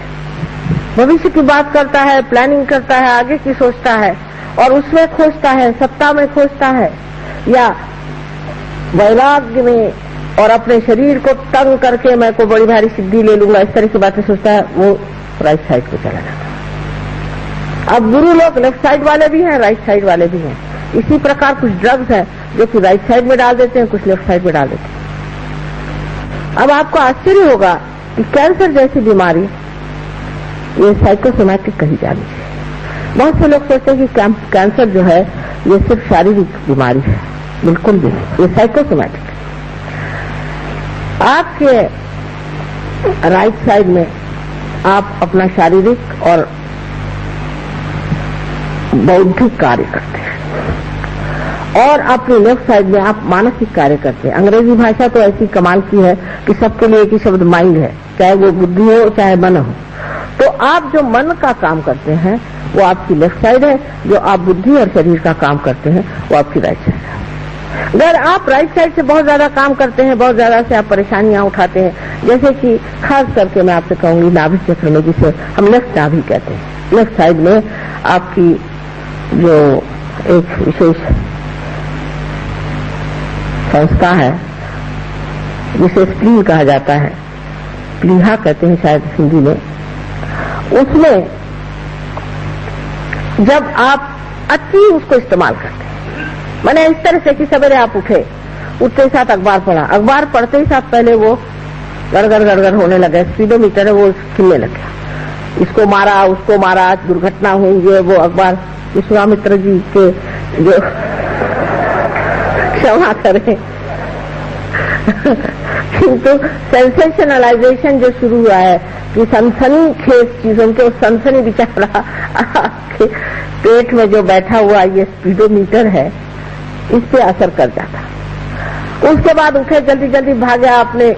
Speaker 3: भविष्य की बात करता है, प्लानिंग करता है, आगे की सोचता है और उसमें खोजता है, सत्ता में खोजता है या वैराग्य में और अपने शरीर को तंग करके मैं को बड़ी भारी सिद्धि ले लूंगा, इस तरह की बातें सोचता है, वो राइट साइड को चला जाता है। अब गुरु लोग लेफ्ट साइड वाले भी हैं, राइट साइड वाले भी हैं। इसी प्रकार कुछ ड्रग्स हैं जो कि राइट साइड में डाल देते हैं, कुछ लेफ्ट साइड में डाल देते हैं। अब आपको आश्चर्य होगा कि कैंसर जैसी बीमारी ये साइकोसोमैटिक कही जानी चाहिए। बहुत से लोग सोचते हैं कि कैंसर जो है ये सिर्फ शारीरिक बीमारी है, बिल्कुल भी नहीं, ये साइकोसोमैटिक है। आपके राइट साइड में आप अपना शारीरिक और बौद्धिक कार्य करते हैं और अपने लेफ्ट साइड में आप मानसिक कार्य करते हैं। अंग्रेजी भाषा तो ऐसी कमाल की है कि सबके लिए एक ही शब्द माइंड है, चाहे वो बुद्धि हो चाहे मन हो। तो आप जो मन का काम करते हैं वो आपकी लेफ्ट साइड है, जो आप बुद्धि और शरीर का काम करते हैं वो आपकी राइट साइड है। अगर आप राइट साइड से बहुत ज्यादा काम करते हैं, बहुत ज्यादा से आप परेशानियां उठाते हैं, जैसे कि खास करके मैं आपसे कहूंगी नाभि चक्र में, जिसे हम लेफ्ट नाभि कहते हैं, लेफ्ट साइड में आपकी जो एक विशेष संस्था है जिसे स्प्लीन कहा जाता है, प्लीहा कहते हैं शायद हिंदी में, उसमें जब आप अति उसको इस्तेमाल करते हैं, मैंने इस तरह से कि सवेरे आप उठे, उठते ही साथ अखबार पढ़ा, अखबार पढ़ते ही साथ पहले वो गड़गड़ गड़गड़ होने लगा, स्पीडोमीटर है वो खिलने लग गया, इसको मारा उसको मारा, दुर्घटना हुई, ये वो अखबार विश्वामित्र जी के जो क्षमा करें किंतु सेंसेशनलाइजेशन जो शुरू हुआ है कि सनसनी खेज चीजों के, सनसनी बेचारा आपके पेट में जो बैठा हुआ ये स्पीडोमीटर है इस पे असर कर जाता। उसके बाद उठे, जल्दी जल्दी भागे, आपने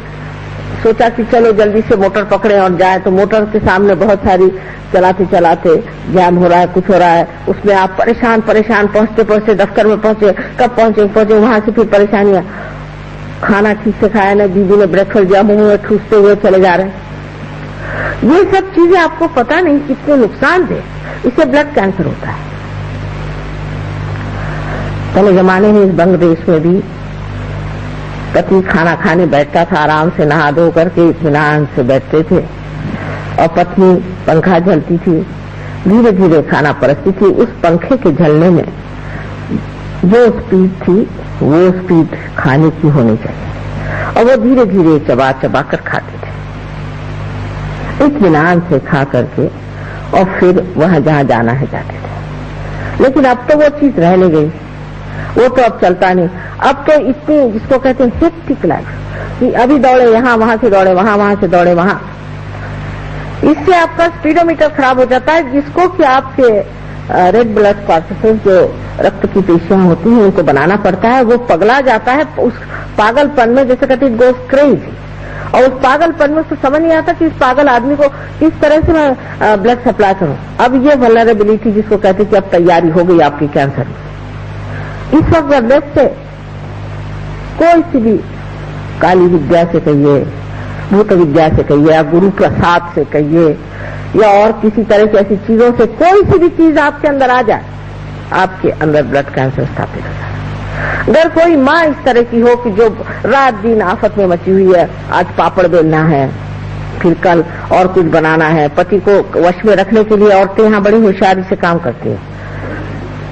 Speaker 3: सोचा कि चलो जल्दी से मोटर पकड़े और जाए, तो मोटर के सामने बहुत सारी चलाते चलाते जाम हो रहा है, कुछ हो रहा है, उसमें आप परेशान पहुंचते पहुंचते दफ्तर में पहुंचे, कब पहुंचे वहां से फिर परेशानियां, खाना ठीक से खाया ना, दीदी ने ब्रेकफास्ट दिया, मुंह में ठूसते हुए चले जा रहे हैं। ये सब चीजें आपको पता नहीं कितने नुकसान दे, इससे ब्लड कैंसर होता है। पहले जमाने में इस बांग्लादेश में भी पति खाना खाने बैठता था, आराम से नहा धो करके इत्मीनान से बैठते थे और पत्नी पंखा झलती थी, धीरे धीरे खाना परसती थी। उस पंखे के झलने में जो स्पीड थी वो स्पीड खाने की होनी चाहिए और वो धीरे धीरे चबा चबा कर खाते थे, इत्मीनान से खा करके, और फिर वहां जहां जाना है जाते थे। लेकिन अब तो वो चीज रह नहीं गई, वो तो अब चलता नहीं। अब तो इतनी, जिसको कहते हैं हेक्टिक लाइफ, कि अभी दौड़े यहाँ, वहां से दौड़े वहां, वहां से दौड़े वहां, इससे आपका स्पीडोमीटर खराब हो जाता है, जिसको कि आपके रेड ब्लड कॉर्पसेस, जो रक्त की पेशियां होती हैं, उनको बनाना पड़ता है। वो पगला जाता है उस पागलपन में, जैसे कहते हैं गोस क्रेजी, और उस पागलपन में उसको समझ नहीं आता कि इस पागल आदमी को किस तरह से मैं ब्लड सप्लाई करूं। अब ये वल्नरेबिलिटी, जिसको कहते हैं कि अब तैयारी हो गई आपकी कैंसर में, इस वक्त ब्लड से कोई सी भी काली विद्या से कहिए, भूत विद्या से कहिए, या गुरु प्रसाद से कहिए, या और किसी तरह की ऐसी चीजों से कोई सी भी चीज आपके अंदर आ जाए, आपके अंदर ब्लड कैंसर स्थापित हो जाए। अगर कोई माँ इस तरह की हो कि जो रात दिन आफत में मची हुई है, आज पापड़ बेलना है, फिर कल और कुछ बनाना है, पति को वश में रखने के लिए औरतें यहाँ बड़ी होशियारी से काम करती हैं,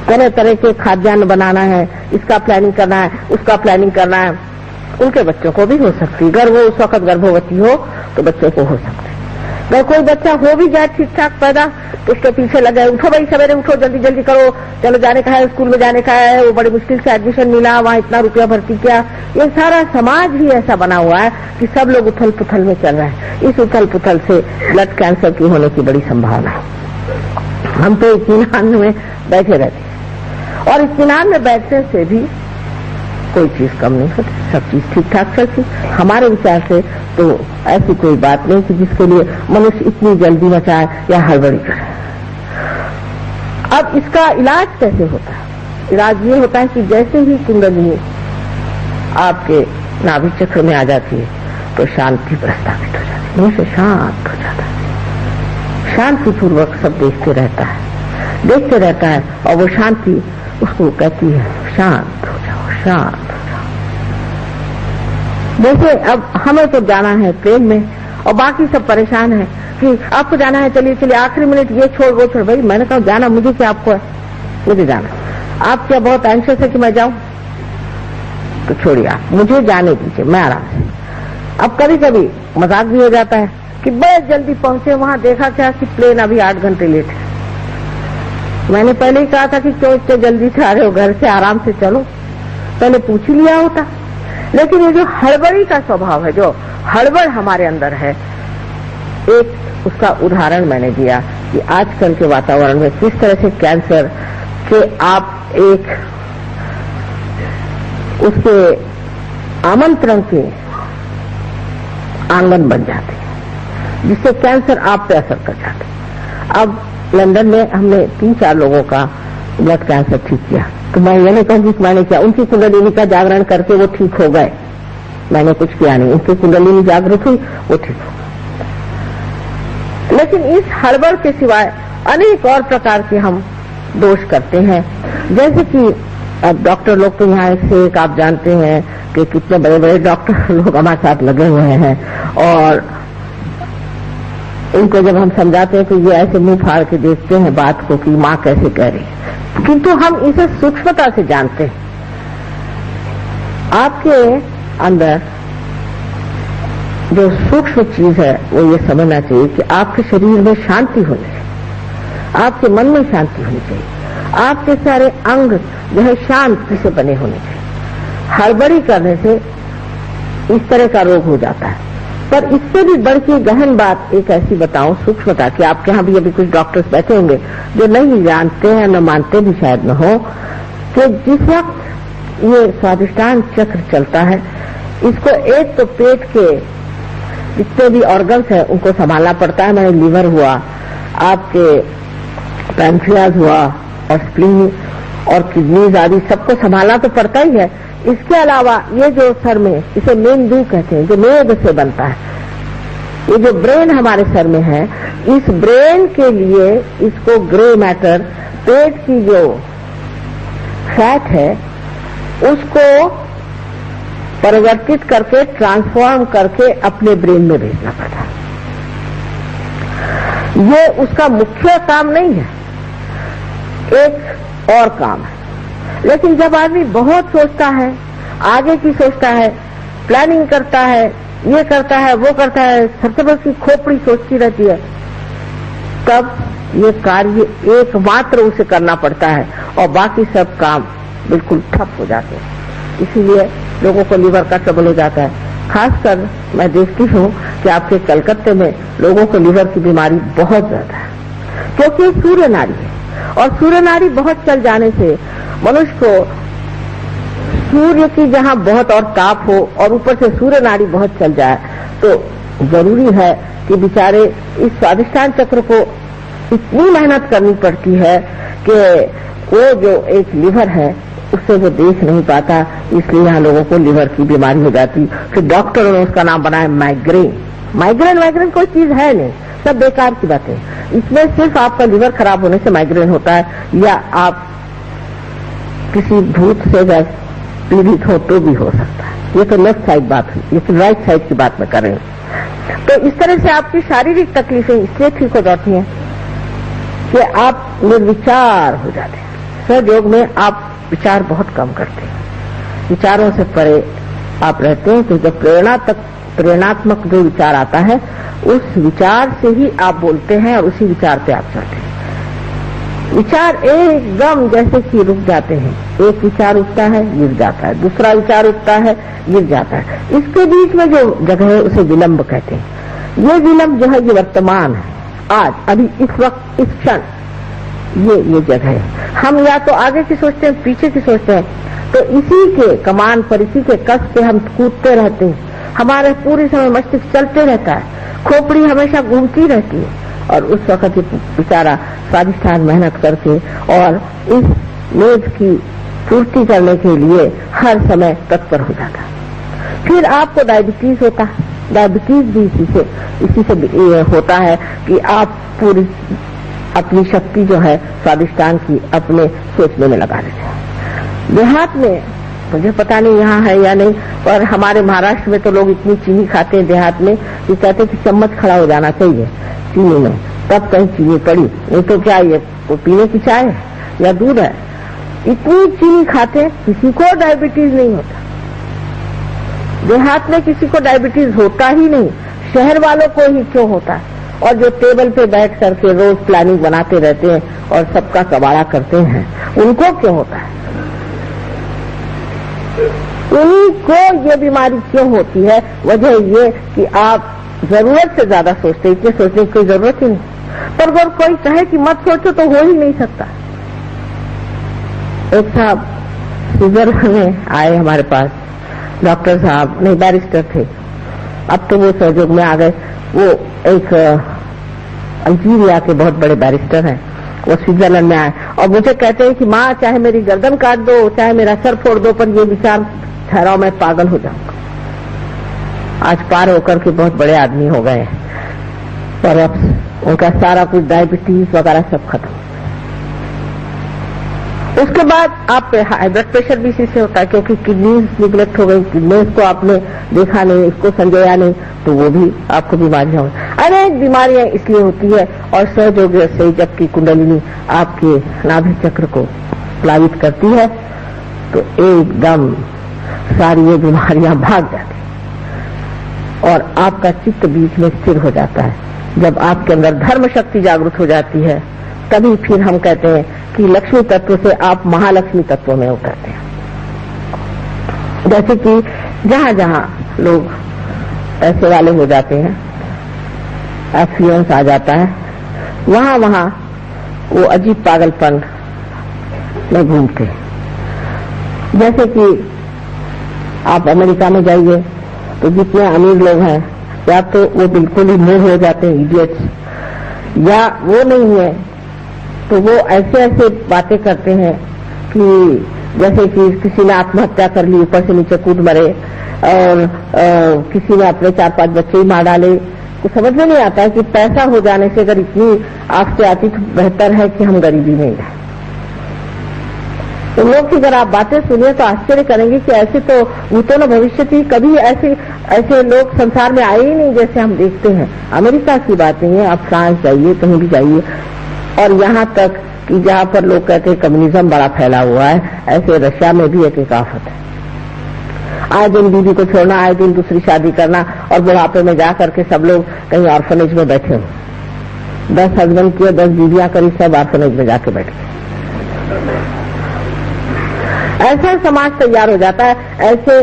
Speaker 3: तरह तरह के खाद्यान्न बनाना है, इसका प्लानिंग करना है, उसका प्लानिंग करना है। उनके बच्चों को भी हो सकती है, अगर वो उस वक्त गर्भवती हो तो बच्चों को हो सकता है। अगर कोई बच्चा हो भी जाए ठीक ठाक पैदा, तो उसके पीछे लगे, उठो भाई सवेरे उठो, जल्दी जल्दी करो, चलो जाने का है, स्कूल में जाने का है, वो बड़ी मुश्किल से एडमिशन मिला, वहाँ इतना रुपया भर्ती किया। ये सारा समाज ही ऐसा बना हुआ है कि सब लोग उथल पुथल में चल रहे हैं। इस उथल पुथल से ब्लड कैंसर की होने की बड़ी संभावना है। हम तो इत्मीनान में बैठे रहते हैं, और इत्मीनान में बैठने से भी कोई चीज कम नहीं होती, सब चीज ठीक ठाक चलती। हमारे विचार से तो ऐसी कोई बात नहीं कि जिसके लिए मनुष्य इतनी जल्दी मचाए या हड़बड़ी करे। अब इसका इलाज कैसे होता है? इलाज ये होता है कि जैसे ही कुंडलिनी आपके नाभि चक्र में आ जाती है तो शांति प्रस्तावित हो जाती है, मनुष्य शांत हो जाता है, शांतिपूर्वक सब देखते रहता है, और वो शांति उसको कहती है शांत हो जाओ, शांत हो जाओ। जैसे अब हमें तो जाना है ट्रेन में और बाकी सब परेशान है कि आपको जाना है, चलिए चलिए, आखिरी मिनट ये छोड़ वो छोड़। भाई मैंने कहा जाना मुझे क्या, आपको है, मुझे जाना। आप क्या बहुत एंशियस है कि मैं जाऊं? तो छोड़िए, आप मुझे जाने दीजिए, मैं आराम से। अब कभी कभी मजाक भी हो जाता है कि बहुत जल्दी पहुंचे, वहां देखा क्या कि प्लेन अभी 8 घंटे लेट है। मैंने पहले ही कहा था कि क्यों इतने जल्दी से आ रहे हो, घर से आराम से चलो, पहले पूछ ही लिया होता। लेकिन ये जो हड़बड़ी का स्वभाव है, जो हड़बड़ हमारे अंदर है, एक उसका उदाहरण मैंने दिया कि आजकल के वातावरण में किस तरह से कैंसर के आप एक उसके आमंत्रण के आंगन बन जाते हैं, जिससे कैंसर आप पे असर कर जाते हैं। अब लंदन में हमने 3-4 लोगों का ब्लड कैंसर ठीक किया, तो मैं ये नहीं कहूँगी कि मैंने किया, उनकी कुंडलिनी का जागरण करके वो ठीक हो गए, मैंने कुछ किया नहीं, उनकी कुंडलिनी जागृत हुई, वो ठीक हो गए। लेकिन इस हड़बड़ के सिवाय अनेक और प्रकार के हम दोष करते हैं, जैसे कि अब डॉक्टर लोग तो यहाँ से एक आप जानते हैं कि कितने बड़े बड़े डॉक्टर लोग हमारे साथ लगे हुए हैं, और इनको जब हम समझाते हैं तो ये ऐसे मुंह फाड़ के देखते हैं बात को कि माँ कैसे कह रही है, किंतु हम इसे सूक्ष्मता से जानते हैं। आपके अंदर जो सूक्ष्म चीज है वो ये समझना चाहिए कि आपके शरीर में शांति होनी चाहिए, आपके मन में शांति होनी चाहिए, आपके सारे अंग जो है शांति से बने होने चाहिए। हड़बड़ी करने से इस तरह का रोग हो जाता है। पर इससे भी बढ़ के गहन बात एक ऐसी बताऊं, सूक्ष्मता, कि आपके यहाँ भी अभी कुछ डॉक्टर्स बैठे होंगे जो नहीं जानते हैं, न मानते भी शायद न हो, कि जिस वक्त ये स्वादिष्टान चक्र चलता है, इसको एक तो पेट के जितने भी ऑर्गन्स हैं उनको संभालना पड़ता है। मैंने लीवर हुआ, आपके पैंक्रियाज हुआ, और स्प्लीन और किडनीज आदि सबको संभालना तो पड़ता ही है। इसके अलावा ये जो सर में, इसे मेंदू कहते हैं, जो मेद से बनता है, ये जो ब्रेन हमारे सर में है, इस ब्रेन के लिए इसको ग्रे मैटर, पेट की जो फैट है उसको परिवर्तित करके, ट्रांसफॉर्म करके अपने ब्रेन में भेजना पड़ता है। ये उसका मुख्य काम नहीं है, एक और काम है। लेकिन जब आदमी बहुत सोचता है, आगे की सोचता है, प्लानिंग करता है, ये करता है, वो करता है, सबसे बड़ी उसकी खोपड़ी सोचती रहती है, तब ये कार्य एकमात्र उसे करना पड़ता है और बाकी सब काम बिल्कुल ठप हो जाते हैं। इसीलिए लोगों को लीवर का ट्रबल हो जाता है। खासकर मैं देखती हूँ कि आपके कलकत्ते में लोगों को लीवर की बीमारी बहुत ज्यादा है, क्योंकि सूर्य नाड़ी है और सूर्य नाड़ी बहुत चल जाने से मनुष्य को सूर्य की जहाँ बहुत और ताप हो और ऊपर से सूर्य नाड़ी बहुत चल जाए तो जरूरी है कि बेचारे इस स्वादिष्टान चक्र को इतनी मेहनत करनी पड़ती है कि वो जो एक लीवर है उससे वो देख नहीं पाता, इसलिए यहाँ लोगों को लीवर की बीमारी हो जाती। फिर डॉक्टरों ने उसका नाम बनाया माइग्रेन। माइग्रेन कोई चीज है नहीं, सब बेकार की बातें। इसमें सिर्फ आपका लीवर खराब होने से माइग्रेन होता है या आप किसी भूत से पीड़ित हो तो भी हो सकता है। ये तो लेफ्ट साइड बात हुई, ये तो राइट साइड की बात में कर रहे हैं। तो इस तरह से आपकी शारीरिक तकलीफें इसलिए ठीक हो जाती हैं कि आप निर्विचार हो जाते हैं। सहयोग में आप विचार बहुत कम करते हैं, विचारों से परे आप रहते हैं। तो जब प्रेरणात्मक जो विचार आता है उस विचार से ही आप बोलते हैं और उसी विचार पे आप चलते हैं। विचार एकदम जैसे कि रुक जाते हैं, एक विचार उठता है गिर जाता है, दूसरा विचार उठता है गिर जाता है, इसके बीच में जो जगह है उसे विलंब कहते हैं। ये विलंब जो है ये वर्तमान है, आज अभी इस वक्त इस क्षण ये जगह है। हम या तो आगे की सोचते हैं पीछे की सोचते हैं, तो इसी के कमान पर, इसी के कस पे हम कूदते रहते हैं। हमारे पूरे समय मस्तिष्क चलते रहता है, खोपड़ी हमेशा घूमती रहती है और उस वक्त बेचारा स्वादिष्टान मेहनत करके और इस मेद की पूर्ति करने के लिए हर समय तत्पर हो जाता है। फिर आपको डायबिटीज होता है। डायबिटीज भी इसी से होता है कि आप पूरी अपनी शक्ति जो है स्वादिष्टान की अपने सोचने में लगा देते हैं। देहात में मुझे पता नहीं यहाँ है या नहीं, पर हमारे महाराष्ट्र में तो लोग इतनी चीनी खाते हैं देहात में कि कहते हैं कि चम्मच खड़ा हो जाना चाहिए चीनी में, तब कहीं चीनी पड़ी, नहीं तो क्या ये पीने की चाय है या दूध है। इतनी चीनी खाते किसी को डायबिटीज नहीं होता। देहात में किसी को डायबिटीज होता ही नहीं, शहर वालों को ही क्यों होता है। और जो टेबल पे बैठ करके रोज प्लानिंग बनाते रहते हैं और सबका कबाड़ा करते हैं, उनको क्यों होता है? उन्हीं को ये बीमारी क्यों होती है? वजह ये कि आप जरूरत से ज्यादा सोचते, इतने सोचने की कोई जरूरत ही नहीं। पर अगर कोई कहे कि मत सोचो तो हो ही नहीं सकता। एक साहब स्विट्जरलैंड में आए हमारे पास, डॉक्टर साहब नहीं बैरिस्टर थे, अब तो वो सहयोग में आ गए। वो एक अल्जीरिया के बहुत बड़े बैरिस्टर हैं, वो स्विट्जरलैंड में आए और मुझे कहते हैं कि माँ चाहे मेरी गर्दन काट दो, चाहे मेरा सर फोड़ दो, पर ये विचार ठहराओ मैं पागल हो जाऊंगा। आज पार होकर के बहुत बड़े आदमी हो गए और अब उनका सारा कुछ डायबिटीज वगैरह सब खत्म। उसके बाद आप हाई ब्लड प्रेशर भी इसी से होता है, क्योंकि किडनीज निगलेक्ट हो गई, किडनीज को आपने देखा नहीं, इसको संजोया नहीं, तो वो भी आपको बीमारियां हो। अनेक बीमारियां इसलिए होती है और सहयोग से जबकि कुंडलिनी आपके नाभि चक्र को प्लावित करती है तो एकदम सारी ये बीमारियां भाग जाती और आपका चित्त बीच में स्थिर हो जाता है। जब आपके अंदर धर्म शक्ति जागृत हो जाती है तभी फिर हम कहते हैं कि लक्ष्मी तत्व से आप महालक्ष्मी तत्व में उतरते हैं। जैसे कि जहां जहां लोग ऐसे वाले हो जाते हैं, एक्सीडेंस आ जाता है, वहां वहां वो अजीब पागलपन में घूमते हैं। जैसे कि आप अमेरिका में जाइए तो जितने अमीर लोग हैं या तो वो बिल्कुल ही मूर्ख हो जाते हैं, इडियट्स, या वो नहीं है तो वो ऐसे ऐसे बातें करते हैं कि जैसे कि किसी ने आत्महत्या कर ली, ऊपर से नीचे कूद मरे, और किसी ने अपने 4-5 बच्चे ही मार डाले, तो समझ में नहीं आता है कि पैसा हो जाने से अगर इतनी आफतें आती तो बेहतर है कि हम गरीबी में जाए। तो लोग की अगर आप बातें सुनिए तो आश्चर्य करेंगे कि ऐसे तो भूतो न भविष्यति, कभी ऐसे लोग संसार में आए ही नहीं जैसे हम देखते हैं। अमेरिका की बात नहीं है, आप फ्रांस जाइए, कहीं भी जाइए, और यहाँ तक कि जहाँ पर लोग कहते हैं कम्युनिज्म बड़ा फैला हुआ है, ऐसे रशिया में भी एक आफत है। आए दिन बीवी को छोड़ना, आए दिन दूसरी शादी करना, और बुढ़ापे में जा करके सब लोग कहीं ऑर्फनेज में बैठे हो। 10 हस्बैंड किए, 10 बीवियां करी, सब ऑर्फनेज में जाके बैठे। ऐसा समाज तैयार हो जाता है। ऐसे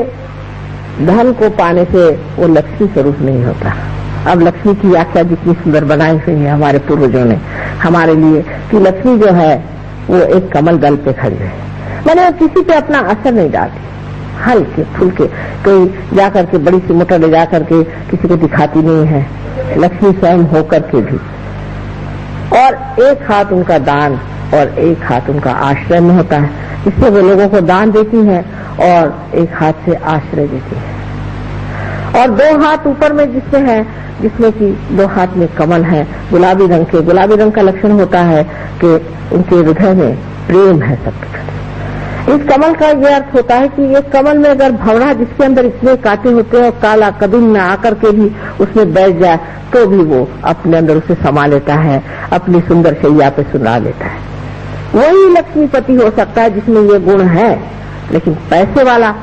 Speaker 3: धन को पाने से वो लक्ष्मी स्वरूप नहीं होता। अब लक्ष्मी की व्याख्या जितनी सुंदर बनाई हुई है हमारे पूर्वजों ने हमारे लिए, कि लक्ष्मी जो है वो एक कमल दल पे खड़ी है, मैंने किसी पे अपना असर नहीं डालती, हल्के फुल्के, कोई जाकर के बड़ी सी मोटर ले जाकर के किसी को दिखाती नहीं है, लक्ष्मी स्वयं होकर के भी। और एक हाथ उनका दान और एक हाथ उनका आश्रय में होता है, इससे वो लोगों को दान देती हैं और एक हाथ से आश्रय देती है। और 2 हाथ ऊपर में जिससे है, जिसमें कि 2 हाथ में कमल है गुलाबी रंग के। गुलाबी रंग का लक्षण होता है कि उनके हृदय में प्रेम है सबके प्रति। इस कमल का यह अर्थ होता है कि ये कमल में अगर भंवरा जिसके अंदर इतने कांटे होते हैं और काला कदम में आकर के भी उसमें बैठ जाए तो भी वो अपने अंदर उसे समा लेता है, अपनी सुंदर शैया पे सुला लेता है। वही लक्ष्मीपति हो सकता है जिसमें ये गुण है, लेकिन पैसे वाला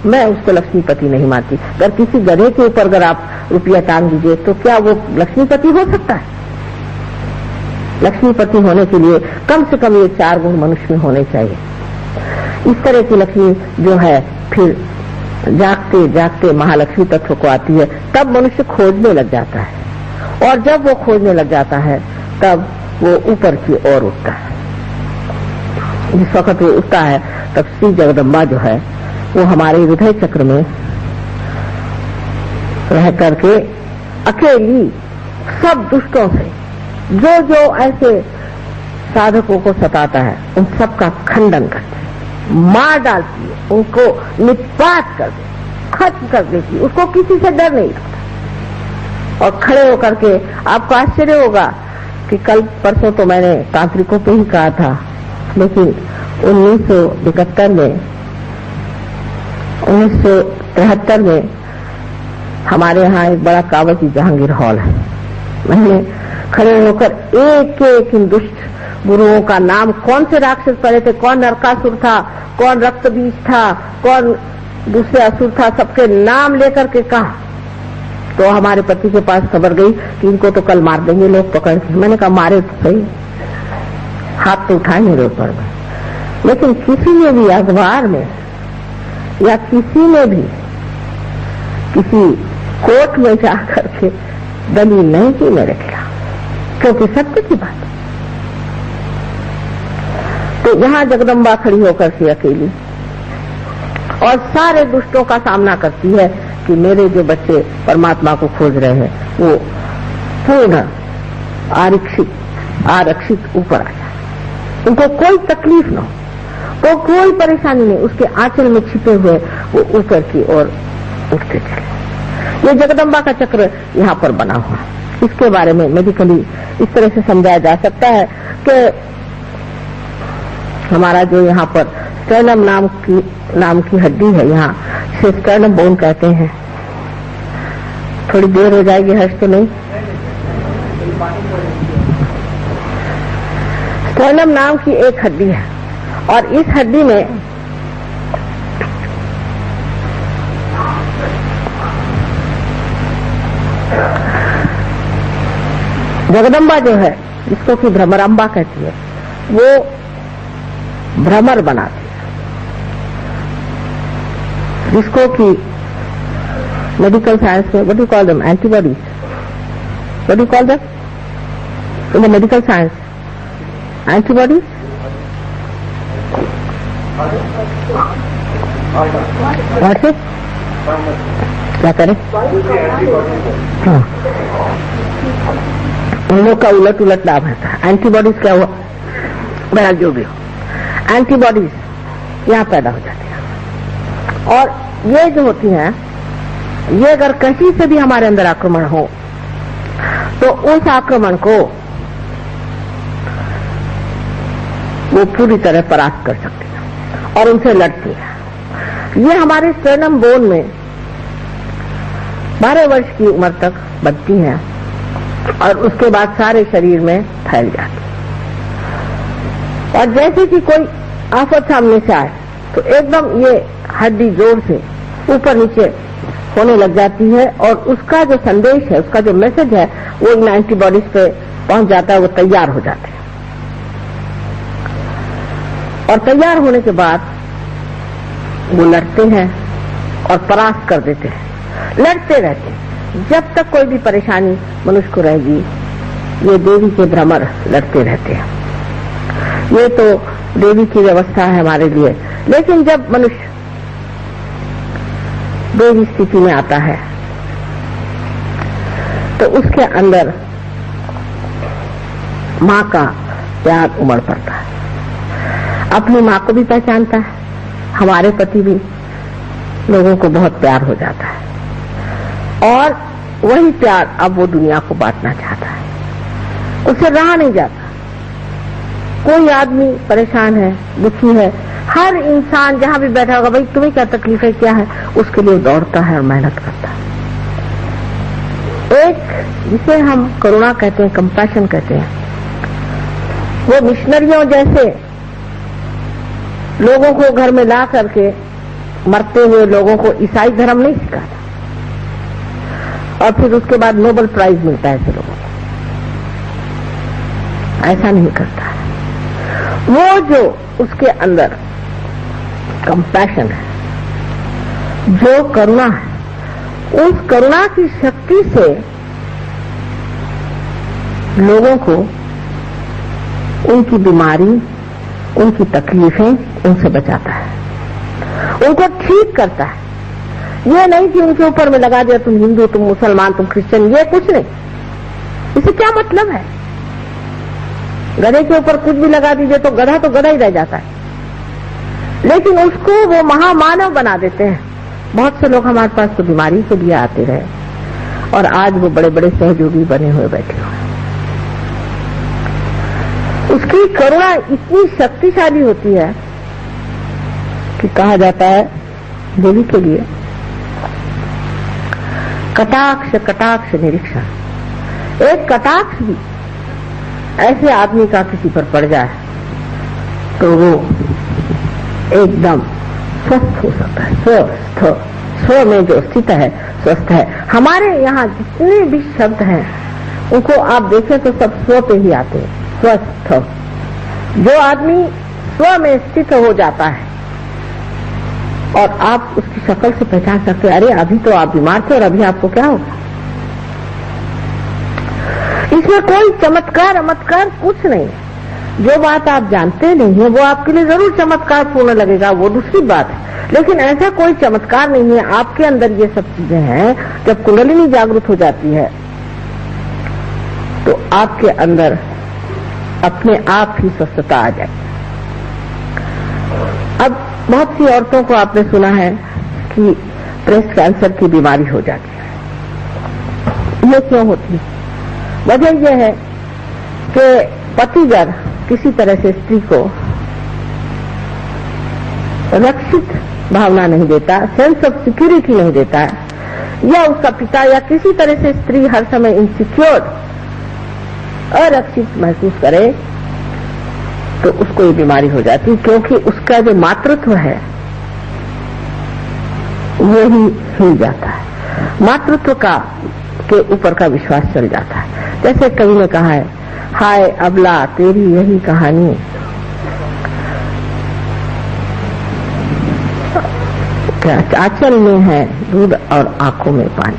Speaker 3: मैं उसको लक्ष्मीपति नहीं मानती। अगर किसी गधे के ऊपर अगर आप रुपया टांग दीजिए तो क्या वो लक्ष्मीपति हो सकता है? लक्ष्मीपति होने के लिए कम से कम ये 4 गुण मनुष्य में होने चाहिए। इस तरह की लक्ष्मी जो है फिर जागते जागते महालक्ष्मी तत्व को आती है, तब मनुष्य खोजने लग जाता है। और जब वो खोजने लग जाता है तब वो ऊपर की ओर उठता है। जिस वक्त वो उठता है तब श्री जगदम्बा जो है वो हमारे हृदय चक्र में रह करके अकेली सब दुष्टों से जो जो ऐसे साधकों को सताता है उन सब का खंडन करती है, मार डालती है, उनको निपात कर दे, खत्म कर देती है, उसको किसी से डर नहीं लगता। और खड़े होकर के आपको आश्चर्य होगा कि कल परसों तो मैंने तांत्रिकों पे ही कहा था, लेकिन 1973 में हमारे यहाँ एक बड़ा कावजी जहांगीर हॉल है। मैंने खड़े होकर एक एक इन दुष्ट गुरुओं का नाम, कौन से राक्षस पड़े थे, कौन नरकासुर था, कौन रक्त बीज था, कौन दूसरे असुर था, सबके नाम लेकर के कहा। तो हमारे पति के पास खबर गई कि इनको तो कल मार देंगे लोग पकड़ के। मैंने कहा मारे तो सही, हाथ तो उठाए मेरे ऊपर में, लेकिन किसी ने भी अखबार में या किसी ने भी किसी कोर्ट में जाकर के दलील नहीं की मेरे खिलाफ, क्योंकि सत्य की बात। तो यहाँ जगदम्बा खड़ी होकर के अकेली और सारे दुष्टों का सामना करती है कि मेरे जो बच्चे परमात्मा को खोज रहे हैं वो पूर्ण आरक्षित ऊपर आ जाए, उनको कोई तकलीफ न हो, तो कोई परेशानी नहीं, उसके आंचल में छिपे हुए वो ऊपर की ओर उठते चले। ये जगदम्बा का चक्र यहाँ पर बना हुआ। इसके बारे में मेडिकली इस तरह से समझाया जा सकता है कि हमारा जो यहाँ पर स्टर्नम नाम की हड्डी है, यहाँ से स्टर्नम बोन कहते हैं। थोड़ी देर हो जाएगी, हर्ष तो नहीं। स्टर्नम नाम की एक हड्डी है और इस हड्डी में जगदम्बा जो है, जिसको कि भ्रमरांबा कहती है, वो भ्रमर बनाती है, जिसको कि मेडिकल साइंस में, what do you call them, antibodies, what do you call them in the medical science, antibodies, what is, क्या करें, हाँ, उन लोग का उलट लाभ रहता है। एंटीबॉडीज क्या हुआ, बहरहाल जो भी हो, एंटीबॉडीज यहाँ पैदा हो जाती है। और ये जो होती हैं, ये अगर कहीं से भी हमारे अंदर आक्रमण हो तो उस आक्रमण को वो पूरी तरह परास्त कर सकती है और उनसे लड़ती है। ये हमारे स्टर्नम बोन में 12 वर्ष की उम्र तक बनती है और उसके बाद सारे शरीर में फैल जाती है। और जैसे कि कोई आफत सामने से आए तो एकदम ये हड्डी जोर से ऊपर नीचे होने लग जाती है और उसका जो संदेश है, उसका जो मैसेज है, वो इन एंटीबॉडीज पे पहुंच जाता है, वो तैयार हो जाते हैं। और तैयार होने के बाद वो लड़ते हैं और परास्त कर देते हैं, लड़ते रहते हैं जब तक कोई भी परेशानी मनुष्य को रहेगी। ये देवी के भ्रमर लड़ते रहते हैं। ये तो देवी की व्यवस्था है हमारे लिए। लेकिन जब मनुष्य देवी स्थिति में आता है तो उसके अंदर माँ का प्यार उमड़ पड़ता है। अपनी माँ को भी पहचानता है, हमारे प्रति भी लोगों को बहुत प्यार हो जाता है और वही प्यार अब वो दुनिया को बांटना चाहता है। उसे रहा नहीं जाता। कोई आदमी परेशान है, दुखी है, हर इंसान जहां भी बैठा होगा, भाई तुम्हें क्या तकलीफ है, क्या है, उसके लिए दौड़ता है और मेहनत करता है। एक जिसे हम करुणा कहते हैं, कंपैशन कहते हैं, वो मिशनरियों जैसे लोगों को घर में ला करके मरते हुए लोगों को ईसाई धर्म नहीं सिखाता और फिर उसके बाद नोबेल प्राइज मिलता है ऐसे लोगों को। ऐसा नहीं करता है। वो जो उसके अंदर कंपैशन है, जो करुणा है, उस करुणा की शक्ति से लोगों को उनकी बीमारी, उनकी तकलीफें, उनसे बचाता है, उनको ठीक करता है। ये नहीं कि उनके ऊपर में लगा दिया तुम हिंदू, तुम मुसलमान, तुम क्रिश्चियन, ये कुछ नहीं। इसे क्या मतलब है? गधे के ऊपर कुछ भी लगा दीजिए तो गधा ही रह जाता है, लेकिन उसको वो महामानव बना देते हैं। बहुत से लोग हमारे पास तो बीमारी के लिए आते रहे और आज वो बड़े बड़े सहयोगी बने हुए बैठे हुए। उसकी करुणा इतनी शक्तिशाली होती है कि कहा जाता है देवी के लिए कटाक्ष कटाक्ष निरीक्षण। एक कटाक्ष भी ऐसे आदमी का किसी पर पड़ जाए तो वो एकदम स्वस्थ हो सकता है। स्व में जो स्थित है स्वस्थ है। हमारे यहाँ जितने भी शब्द हैं उनको आप देखें तो सब स्व पे ही आते हैं। स्वस्थ, जो आदमी स्व में स्थित हो जाता है और आप उसकी शक्ल से पहचान सकते हैं, अरे अभी तो आप बीमार थे और अभी आपको क्या होगा। इसमें कोई चमत्कार कुछ नहीं है। जो बात आप जानते नहीं है वो आपके लिए जरूर चमत्कार पूर्ण लगेगा, वो दूसरी बात है, लेकिन ऐसा कोई चमत्कार नहीं है। आपके अंदर ये सब चीजें हैं। जब कुंडलिनी जागृत हो जाती है तो आपके अंदर अपने आप ही स्वस्थता आ जाए। अब बहुत सी औरतों को आपने सुना है कि ब्रेस्ट कैंसर की बीमारी हो जाती है। ये क्यों होती है? वजह यह है कि पतिगर किसी तरह से स्त्री को रक्षित भावना नहीं देता, सेंस ऑफ सिक्योरिटी नहीं देता है, या उसका पिता या किसी तरह से स्त्री हर समय इनसिक्योर, अरक्षित महसूस करे तो उसको ये बीमारी हो जाती है, क्योंकि उसका जो मातृत्व है वो ही हिल जाता है। मातृत्व का के ऊपर का विश्वास चल जाता है। जैसे कवि ने कहा है, हाय अबला तेरी यही कहानी, आंचल में है दूध और आंखों में पानी।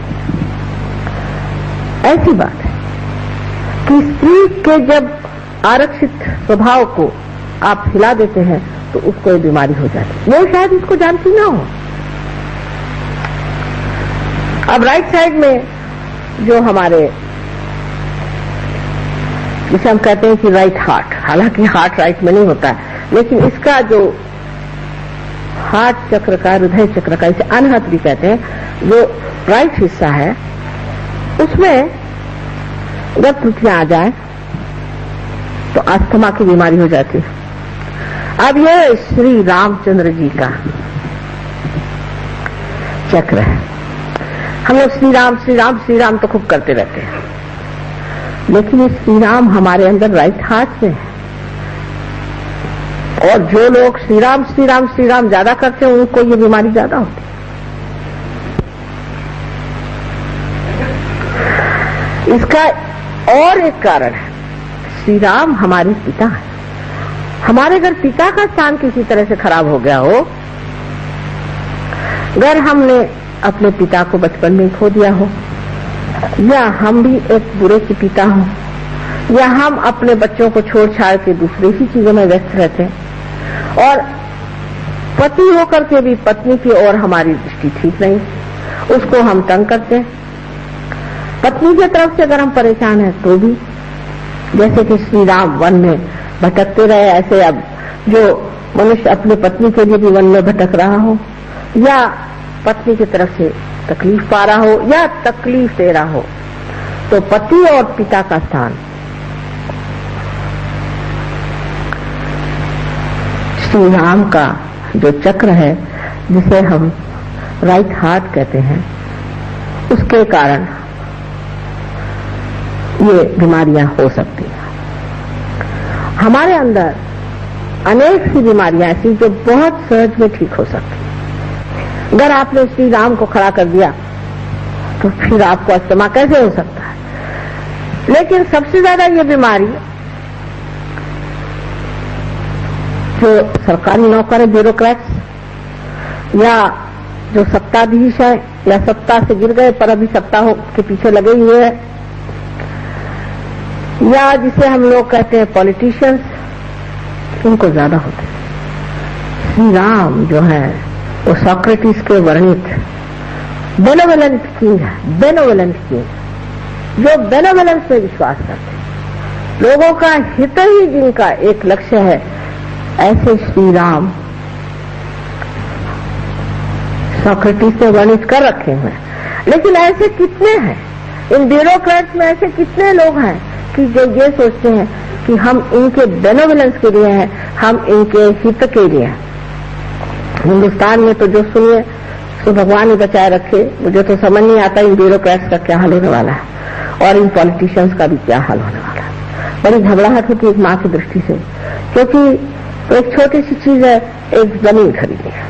Speaker 3: ऐसी बात है कि स्त्री के जब आरक्षित स्वभाव को आप हिला देते हैं तो उसको ये बीमारी हो जाती है। वो शायद इसको जानती ना हो। अब राइट साइड में जो हमारे, जिसे हम कहते हैं कि राइट हार्ट, हालांकि हार्ट राइट में नहीं होता है, लेकिन इसका जो हार्ट चक्र का, हृदय चक्र का, इसे अनहत भी कहते हैं, जो राइट हिस्सा है उसमें अगर त्रुटियां आ जाए तो अस्थमा की बीमारी हो जाती है। अब ये श्री रामचंद्र जी का चक्र है। हम लोग श्री राम श्री राम श्री राम तो खूब करते रहते हैं, लेकिन ये श्री राम हमारे अंदर राइट हार्ट में है। और जो लोग श्री राम श्री राम श्री राम ज्यादा करते हैं उनको ये बीमारी ज्यादा होती है। इसका और एक कारण है, श्री राम हमारे पिता है। हमारे अगर पिता का स्थान किसी तरह से खराब हो गया हो, अगर हमने अपने पिता को बचपन में खो दिया हो, या हम भी एक बुरे के पिता हो, या हम अपने बच्चों को छोड़ छाड़ के दूसरी ही चीजों में व्यस्त रहते हैं, और पति होकर के भी पत्नी की ओर हमारी दृष्टि ठीक नहीं, उसको हम तंग करते हैं। पत्नी की तरफ से अगर हम परेशान हैं तो भी, जैसे कि श्री राम वन में भटकते रहे, ऐसे अब जो मनुष्य अपने पत्नी के लिए भी वन में भटक रहा हो, या पत्नी की तरफ से तकलीफ पा रहा हो, या तकलीफ दे रहा हो, तो पति और पिता का स्थान श्री राम का जो चक्र है, जिसे हम राइट हार्ट कहते हैं, उसके कारण ये बीमारियां हो सकती हैं। हमारे अंदर अनेक सी बीमारियां ऐसी जो बहुत सहज में ठीक हो सकती हैं। अगर आपने श्री राम को खड़ा कर दिया तो फिर आपको अस्थमा कैसे हो सकता है? लेकिन सबसे ज्यादा ये बीमारी जो सरकारी नौकर है, ब्यूरोक्रेट्स, या जो सत्ताधीश है, या सत्ता से गिर गए पर अभी सत्ता के पीछे लगे हुए हैं, या जिसे हम लोग कहते हैं पॉलिटिशियंस, उनको ज्यादा होते हैं। श्री राम जो है वो सोक्रेटिस के वर्णित बेनोवेलेंट किंग है, बेनोवेलेंट किंग, जो बेनोवेलेंस में विश्वास करते हैं, लोगों का हित ही जिनका एक लक्ष्य है, ऐसे श्री राम सोक्रेटिस ने वर्णित कर रखे हुए हैं। लेकिन ऐसे कितने हैं इन ब्यूरोक्रेट्स में, ऐसे कितने लोग हैं कि जो ये सोचते हैं कि हम इनके बेनोवेलेंस के लिए हैं, हम इनके हित के लिए हैं। हिंदुस्तान में तो जो सुनिए तो भगवान ही बचाए रखे, मुझे तो समझ नहीं आता इन ब्यूरोक्रेट्स का क्या हाल होने वाला है और इन पॉलिटिशियंस का भी क्या हाल होने वाला है। बड़ी घबराहट होती है एक माँ की दृष्टि से, क्योंकि एक छोटी सी चीज है, एक जमीन खरीदनी है,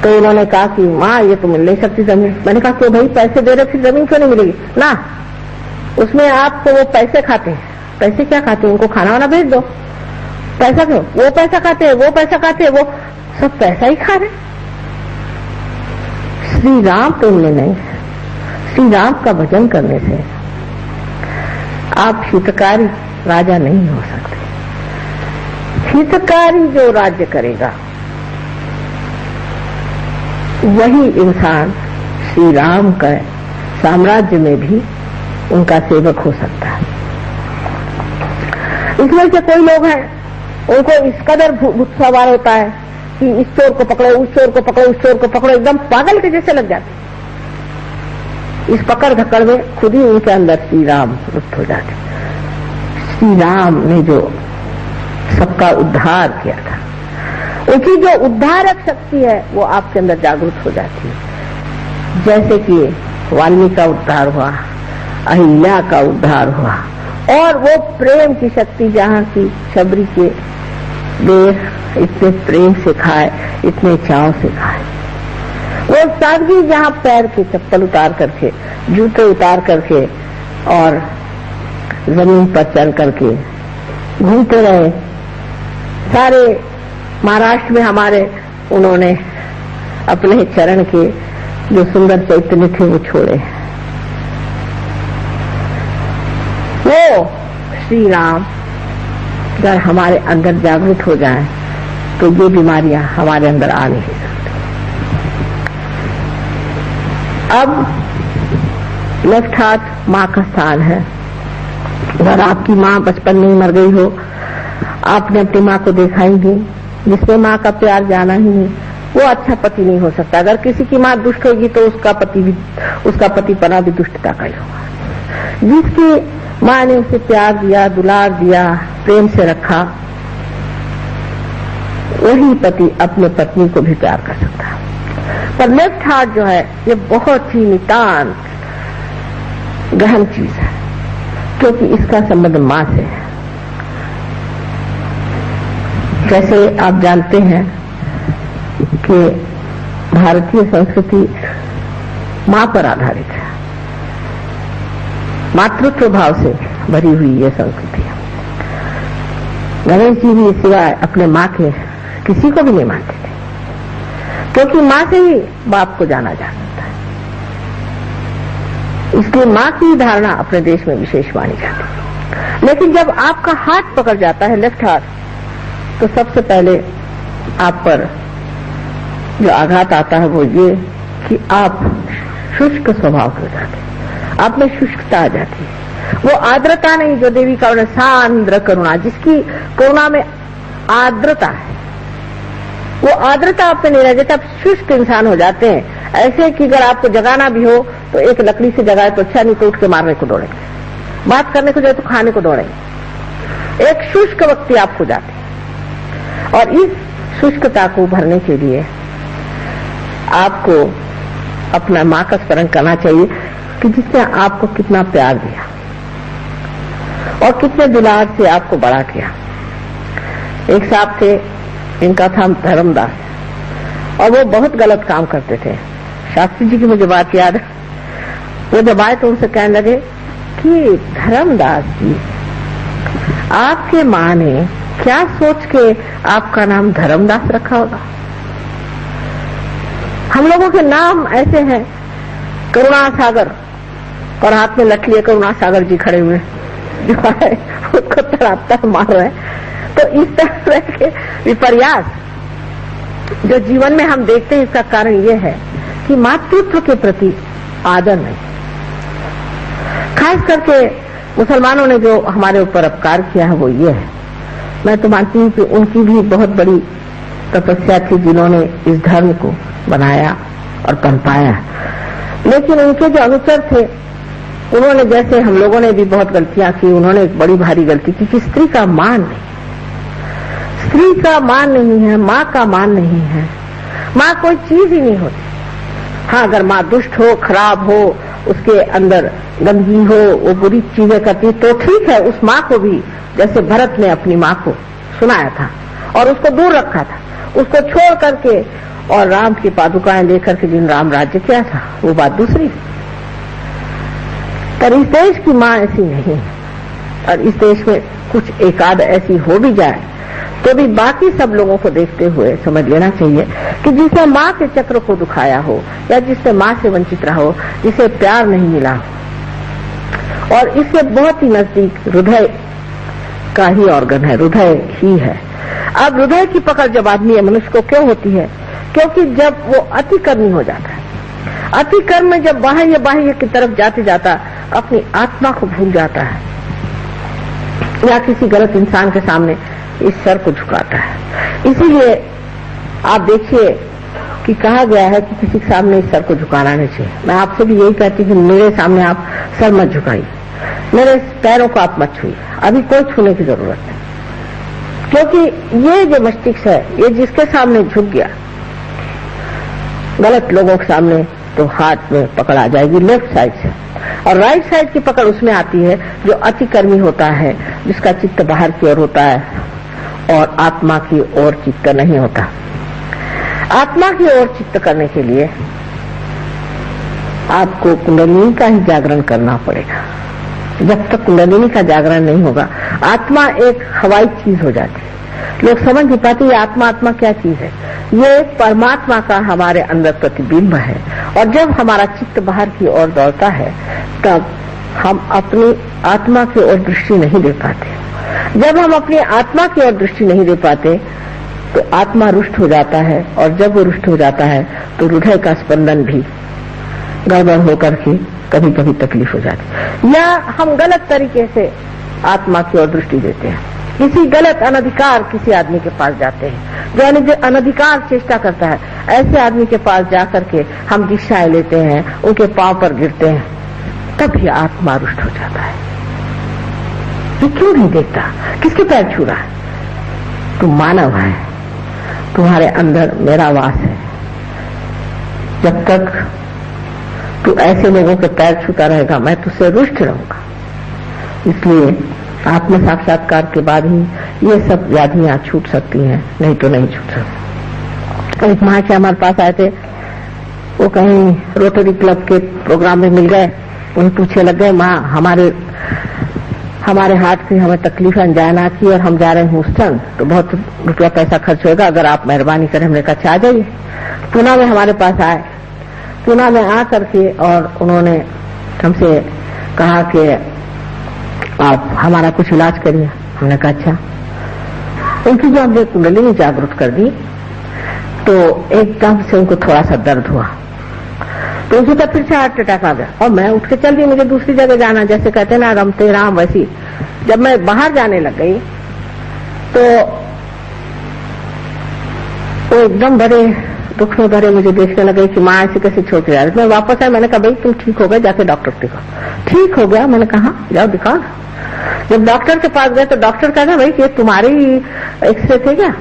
Speaker 3: तो उन्होंने कहा कि माँ ये तो मिल नहीं सकती जमीन। मैंने कहा क्यों भाई, पैसे दे रहे फिर जमीन क्यों नहीं मिलेगी? ना, उसमें आपको वो पैसे खाते हैं। पैसे क्या खाते हैं? उनको खाना वाना भेज दो। पैसा क्यों? वो पैसा खाते हैं, वो पैसा खाते हैं, वो सब पैसा ही खा रहे। श्री राम तो उनमें नहीं। श्री राम का भजन करने से आप हितकारी राजा नहीं हो सकते। हितकारी जो राज्य करेगा वही इंसान श्री राम का साम्राज्य में भी उनका सेवक हो सकता है। इसमें से कोई लोग हैं, उनको इस कदर भूत सवार होता है कि इस चोर को पकड़ो, उस चोर को पकड़ो, उस चोर को पकड़ो, एकदम पागल के जैसे लग जाते। इस पकड़ धक्कड़ में खुद ही उनके अंदर श्री राम लुप्त हो जाते। श्री राम ने जो सबका उद्धार किया था, उनकी जो उद्धारक शक्ति है वो आपके अंदर जागृत हो जाती है। जैसे कि वाल्मीकि का उद्धार हुआ, अहिल्या का उद्धार हुआ, और वो प्रेम की शक्ति जहाँ की शबरी के देह इतने प्रेम से खाए, इतने चाव से खाए, वो सादगी जहाँ पैर के चप्पल उतार करके, जूते उतार करके और जमीन पर चल करके घूमते रहे। सारे महाराष्ट्र में हमारे उन्होंने अपने चरण के जो सुंदर चैतन्य थे वो छोड़े। वो श्री राम अगर हमारे अंदर जागृत हो जाए तो ये बीमारियां हमारे अंदर आ नहीं सकती। अब लेफ्ट हाथ माँ का स्थान है। अगर आपकी माँ बचपन में ही मर गई हो, आपने अपनी माँ को देखा ही नहीं, जिसमें माँ का प्यार जाना ही नहीं, वो अच्छा पति नहीं हो सकता। अगर किसी की माँ दुष्ट होगी तो उसका पति पना भी दुष्टता का ही होगा। जिसकी माँ ने उसे प्यार दिया, दुलार दिया, प्रेम से रखा, वही पति अपने पत्नी को भी प्यार कर सकता है। पर लेफ्ट हार्ट जो है ये बहुत ही नितांत गहन चीज है, क्योंकि इसका संबंध माँ से है। जैसे आप जानते हैं कि भारतीय संस्कृति माँ पर आधारित है, मातृत्व भाव से भरी हुई ये संस्कृति है। गणेश जी भी सिवाय अपने माँ के किसी को भी नहीं मानते थे, क्योंकि माँ से ही बाप को जाना जा सकता है। इसलिए माँ की धारणा अपने देश में विशेष मानी जाती है। लेकिन जब आपका हाथ पकड़ जाता है, लेफ्ट हाथ, तो सबसे पहले आप पर जो आघात आता है वो ये कि आप शुष्क स्वभाव के हो जाते हैं, आप में शुष्कता आ जाती है। वो आर्द्रता नहीं जो देवी का वर्णन, सांद्र करुणा, जिसकी करुणा में आर्द्रता है, वो आर्द्रता आप पे नहीं रह जाती, आप शुष्क इंसान हो जाते हैं। ऐसे कि अगर आपको जगाना भी हो तो एक लकड़ी से जगाए तो अच्छा, नहीं तो उठ के मारने को दौड़ेंगे, बात करने को जाए तो खाने को दौड़ेंगे। एक शुष्क व्यक्ति आप हो जाते हैं। और इस शुष्कता को भरने के लिए आपको अपना माँ का स्मरण करना चाहिए कि जिसने आपको कितना प्यार दिया और कितने दुलार से आपको बड़ा किया। एक साहब थे, इनका था धर्मदास, और वो बहुत गलत काम करते थे। शास्त्री जी की मुझे बात याद है, वो जब आए तो उनसे कहने लगे कि धर्मदास जी, आपके माँ ने क्या सोच के आपका नाम धर्मदास रखा होगा? हम लोगों के नाम ऐसे हैं, करुणा सागर, और हाथ में लठ लिए करुणा सागर जी खड़े हुए जो है उसको तड़ापता मार रहे हैं। तो इस तरह के विपर्यास जो जीवन में हम देखते हैं, इसका कारण ये है कि मातृत्व के प्रति आदर नहीं। खास करके मुसलमानों ने जो हमारे ऊपर अपकार किया है वो ये है। मैं तो मानती हूँ कि उनकी भी बहुत बड़ी तपस्या थी जिन्होंने इस धर्म को बनाया और पनपाया, लेकिन उनके जो अनुचर थे उन्होंने, जैसे हम लोगों ने भी बहुत गलतियां की, उन्होंने एक बड़ी भारी गलती की कि स्त्री का मान नहीं, स्त्री का मान नहीं है, माँ का मान नहीं है। माँ कोई चीज ही नहीं होती। हाँ, अगर माँ दुष्ट हो, खराब हो, उसके अंदर गंदगी हो, वो बुरी चीजें करती तो ठीक है, उस माँ को भी, जैसे भरत ने अपनी माँ को सुनाया था और उसको दूर रखा था, उसको छोड़ करके और राम की पादुकाएं लेकर के जिन राम राज्य किया था, वो बात दूसरी। पर इस देश की माँ ऐसी नहीं है, और इस देश में कुछ एकाध ऐसी हो भी जाए तो भी बाकी सब लोगों को देखते हुए समझ लेना चाहिए कि जिसने माँ के चक्र को दुखाया हो, या जिसने माँ से वंचित रहा हो, जिसे प्यार नहीं मिला हो, और इससे बहुत ही नजदीक हृदय का ही ऑर्गन है, हृदय ही है। अब हृदय की पकड़ जब आदमी मनुष्य को क्यों होती है? क्योंकि जब वो अतिकर्मी हो जाता है, अतिकर्म में जब बाह्य की तरफ जाते जाता अपनी आत्मा को भूल जाता है, या किसी गलत इंसान के सामने इस सर को झुकाता है। इसीलिए आप देखिए कि कहा गया है कि किसी के सामने इस सर को झुकाना नहीं चाहिए। मैं आपसे भी यही कहती हूँ कि मेरे सामने आप सर मत झुकाइए, मेरे पैरों को आप मत छुइए, अभी कोई छूने की जरूरत नहीं। क्योंकि ये जो मस्तिष्क है, ये जिसके सामने झुक गया गलत लोगों के सामने, तो हाथ में पकड़ आ जाएगी लेफ्ट साइड से, और राइट साइड की पकड़ उसमें आती है जो अतिकर्मी होता है, जिसका चित्त बाहर की ओर होता है और आत्मा की ओर चित्त नहीं होता। आत्मा की ओर चित्त करने के लिए आपको कुंडलिनी का ही जागरण करना पड़ेगा। जब तक कुंडलिनी का जागरण नहीं होगा, आत्मा एक हवाई चीज हो जाती है। लोग समझ नहीं पाते ये आत्मा, आत्मा क्या चीज है। ये परमात्मा का हमारे अंदर प्रतिबिंब है, और जब हमारा चित्त बाहर की ओर दौड़ता है तब हम अपनी आत्मा की ओर दृष्टि नहीं दे पाते। जब हम अपनी आत्मा की ओर दृष्टि नहीं दे पाते तो आत्मा रुष्ट हो जाता है, और जब वो रुष्ट हो जाता है तो हृदय का स्पंदन भी गड़बड़ होकर के कभी कभी तकलीफ हो जाती है, या हम गलत तरीके से आत्मा की ओर दृष्टि देते हैं। किसी गलत अनधिकार किसी आदमी के पास जाते हैं जो अनधिकार चेष्टा करता है, ऐसे आदमी के पास जाकर के हम दीक्षाएं लेते हैं, उनके पांव पर गिरते हैं, तब भी आत्मा रुष्ट हो जाता है। तू क्यों नहीं देखता, किसके पैर छू रहा है? तू मानव है, तुम्हारे अंदर मेरा वास है। जब तक तू ऐसे लोगों के पैर छूता रहेगा मैं तुझसे रुष्ट रहूंगा। इसलिए आत्म साक्षात्कार के बाद ही ये सब व्याधियां छूट सकती हैं, नहीं तो नहीं छूट सकती। एक महाशय हमारे पास आए थे, वो कहीं रोटरी क्लब के प्रोग्राम में मिल गए, उन्हें पूछने लग गए, माँ हमारे हार्ट से हमें तकलीफ अंजाना की और हम जा रहे हैं ह्यूस्टन, तो बहुत रुपया पैसा खर्च होगा, अगर आप मेहरबानी करें। हमने कहा आ जाइए। पूना में हमारे पास आए, पूना में आ करके और उन्होंने हमसे कहा कि आप हमारा कुछ इलाज करिए। हमने कहा अच्छा। उनकी जो हमने कुंडलिनी जागृत कर दी तो एकदम से उनको थोड़ा सा दर्द हुआ, तो उनकी तब फिर से हार्ट अटैक आ गया और मैं उठ के चल दी, मुझे दूसरी जगह जाना, जैसे कहते ना रमते राम वैसी। जब मैं बाहर जाने लग गई तो वो एकदम बड़े दुख में भरे मुझे देखने लगे कि माँ ऐसे कैसे छोड़ के जा रही। मैं वापस आया, मैंने कहा भाई तुम ठीक हो गए, जाके डॉक्टर को दिखाओ। ठीक हो गया, मैंने कहा जाओ दिखाओ। जब डॉक्टर के पास गए तो डॉक्टर कहता भाई ये तुम्हारी एक्सरे थे क्या,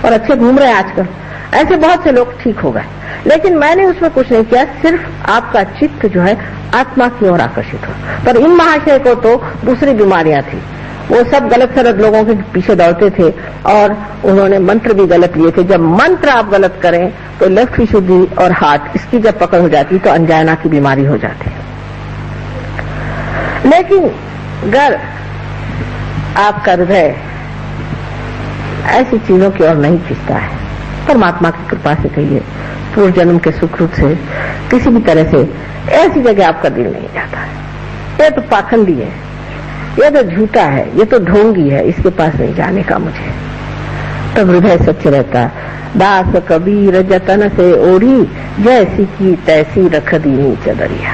Speaker 3: और अच्छे घूम रहे हैं आजकल। ऐसे बहुत से लोग ठीक हो गए, लेकिन मैंने उसमें कुछ नहीं किया, सिर्फ आपका चित्त जो है आत्मा की ओर आकर्षित हो। पर इन महाशय को तो दूसरी बीमारियां थी, वो सब गलत सलत लोगों के पीछे दौड़ते थे और उन्होंने मंत्र भी गलत लिए थे। जब मंत्र आप गलत करें तो लेफ्ट विशुद्धि और हार्ट इसकी जब पकड़ हो जाती तो अंजाना की बीमारी हो जाती है। लेकिन अगर आपका हृदय ऐसी चीजों की ओर नहीं खींचता है, परमात्मा की कृपा से कहिए, पूर्व जन्म के सुकृत से, किसी भी तरह से ऐसी जगह आपका दिल नहीं जाता है। ये तो पाखंडी है, ये तो झूठा है, ये तो ढोंगी है, इसके पास नहीं जाने का मुझे। तब हृदय सच्चे रहता है। दास कबीर जतन से ओढ़ी, जैसी की तैसी रख दीनी चदरिया।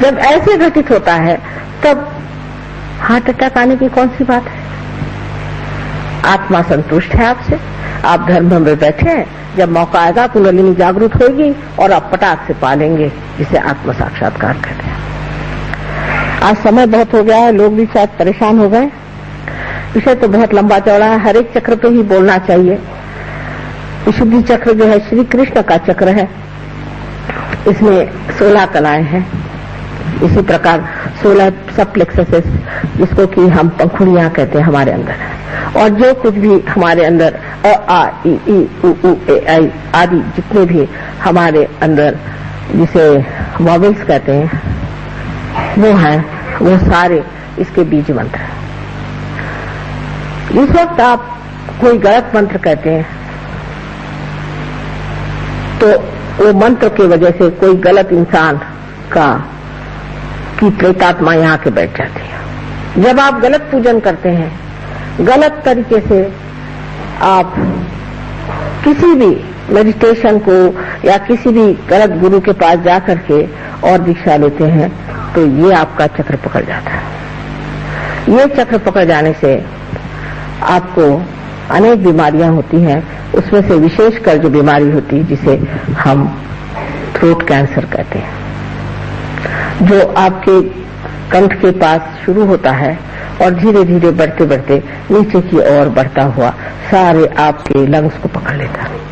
Speaker 3: जब ऐसे घटित होता है तब हार्ट अटैक आने की कौन सी बात है? आत्मा संतुष्ट है आपसे, आप धर्म में बैठे हैं, जब मौका आएगा कुंडलिनी जागृत होगी और आप पटाख से पालेंगे, जिसे आत्म साक्षात्कार कहते हैं। आज समय बहुत हो गया है, लोग भी शायद परेशान हो गए। विषय तो बहुत लंबा चौड़ा है, हर एक चक्र पे ही बोलना चाहिए। विशुद्धि चक्र जो है श्री कृष्ण का चक्र है, इसमें 16 कलाएं हैं। इसी प्रकार 16 सब प्लेक्ससेस, जिसको कि हम पंखुड़ियां कहते हैं, हमारे अंदर है। और जो कुछ भी हमारे अंदर अ आ इ ई उ ऊ ए आई आदि जितने भी हमारे अंदर जिसे वॉवेल्स कहते हैं वो है, वो सारे इसके बीज मंत्र हैं। इस वक्त आप कोई गलत मंत्र कहते हैं तो वो मंत्र की वजह से कोई गलत इंसान की प्रेतात्मा यहाँ के बैठ जाती है। जब आप गलत पूजन करते हैं, गलत तरीके से आप किसी भी मेडिटेशन को या किसी भी गलत गुरु के पास जा करके और दीक्षा लेते हैं, तो ये आपका चक्र पकड़ जाता है। ये चक्र पकड़ जाने से आपको अनेक बीमारियां होती हैं, उसमें से विशेषकर जो बीमारी होती है जिसे हम थ्रोट कैंसर कहते हैं, जो आपके कंठ के पास शुरू होता है और धीरे धीरे बढ़ते बढ़ते नीचे की ओर बढ़ता हुआ सारे आपके लंग्स को पकड़ लेता है।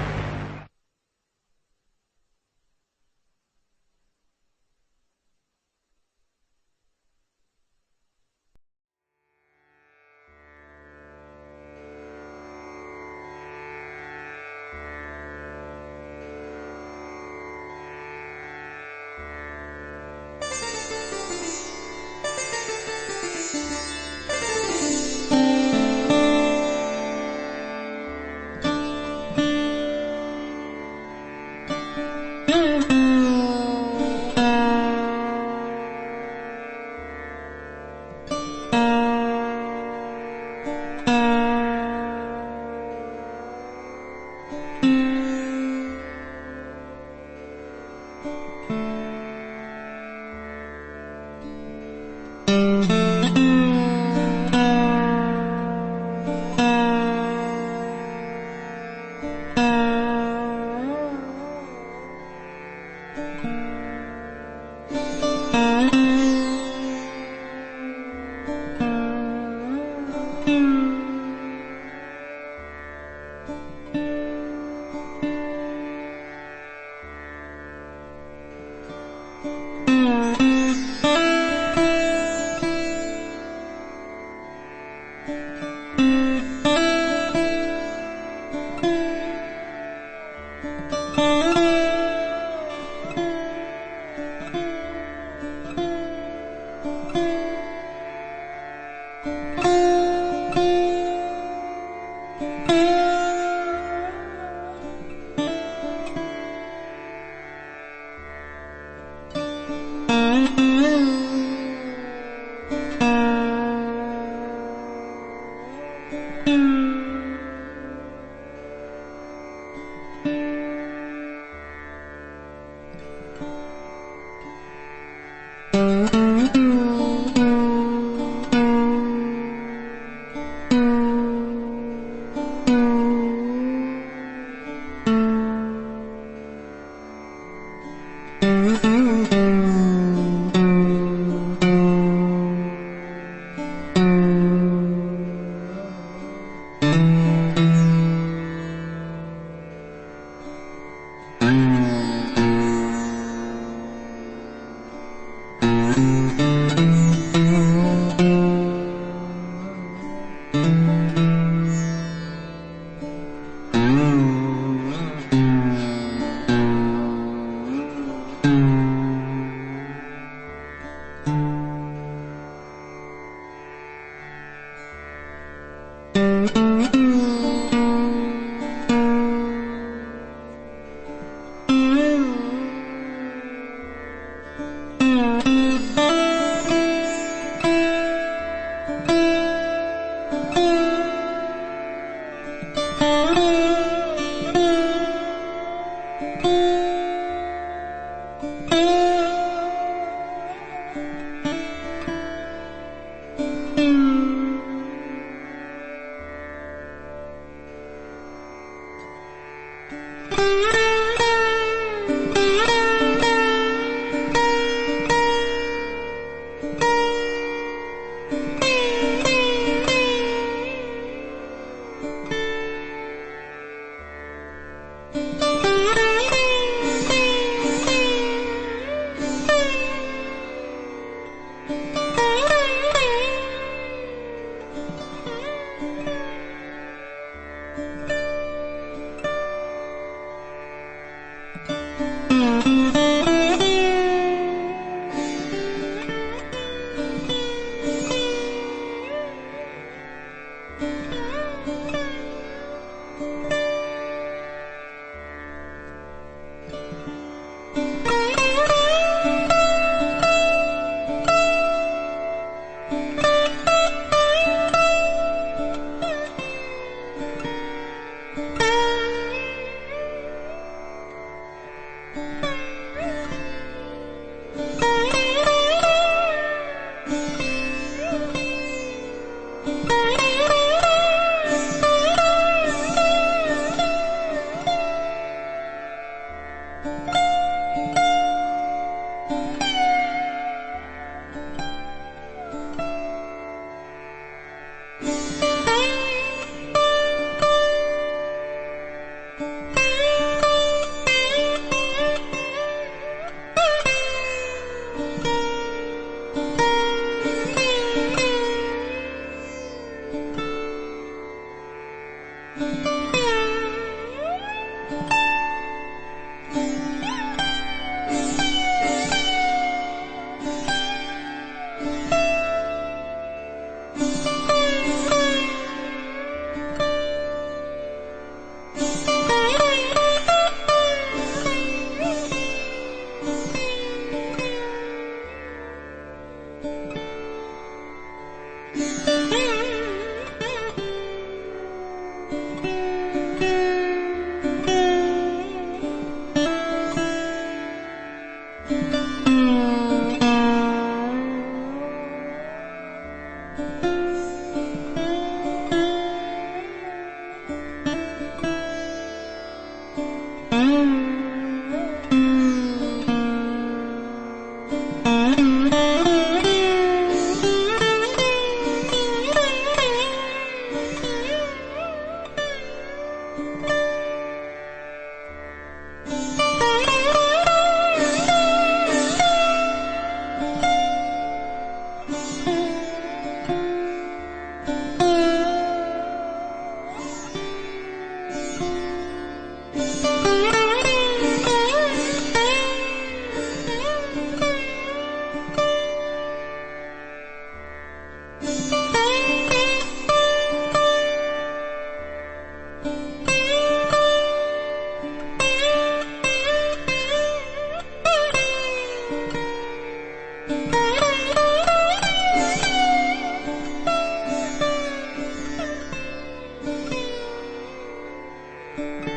Speaker 3: है।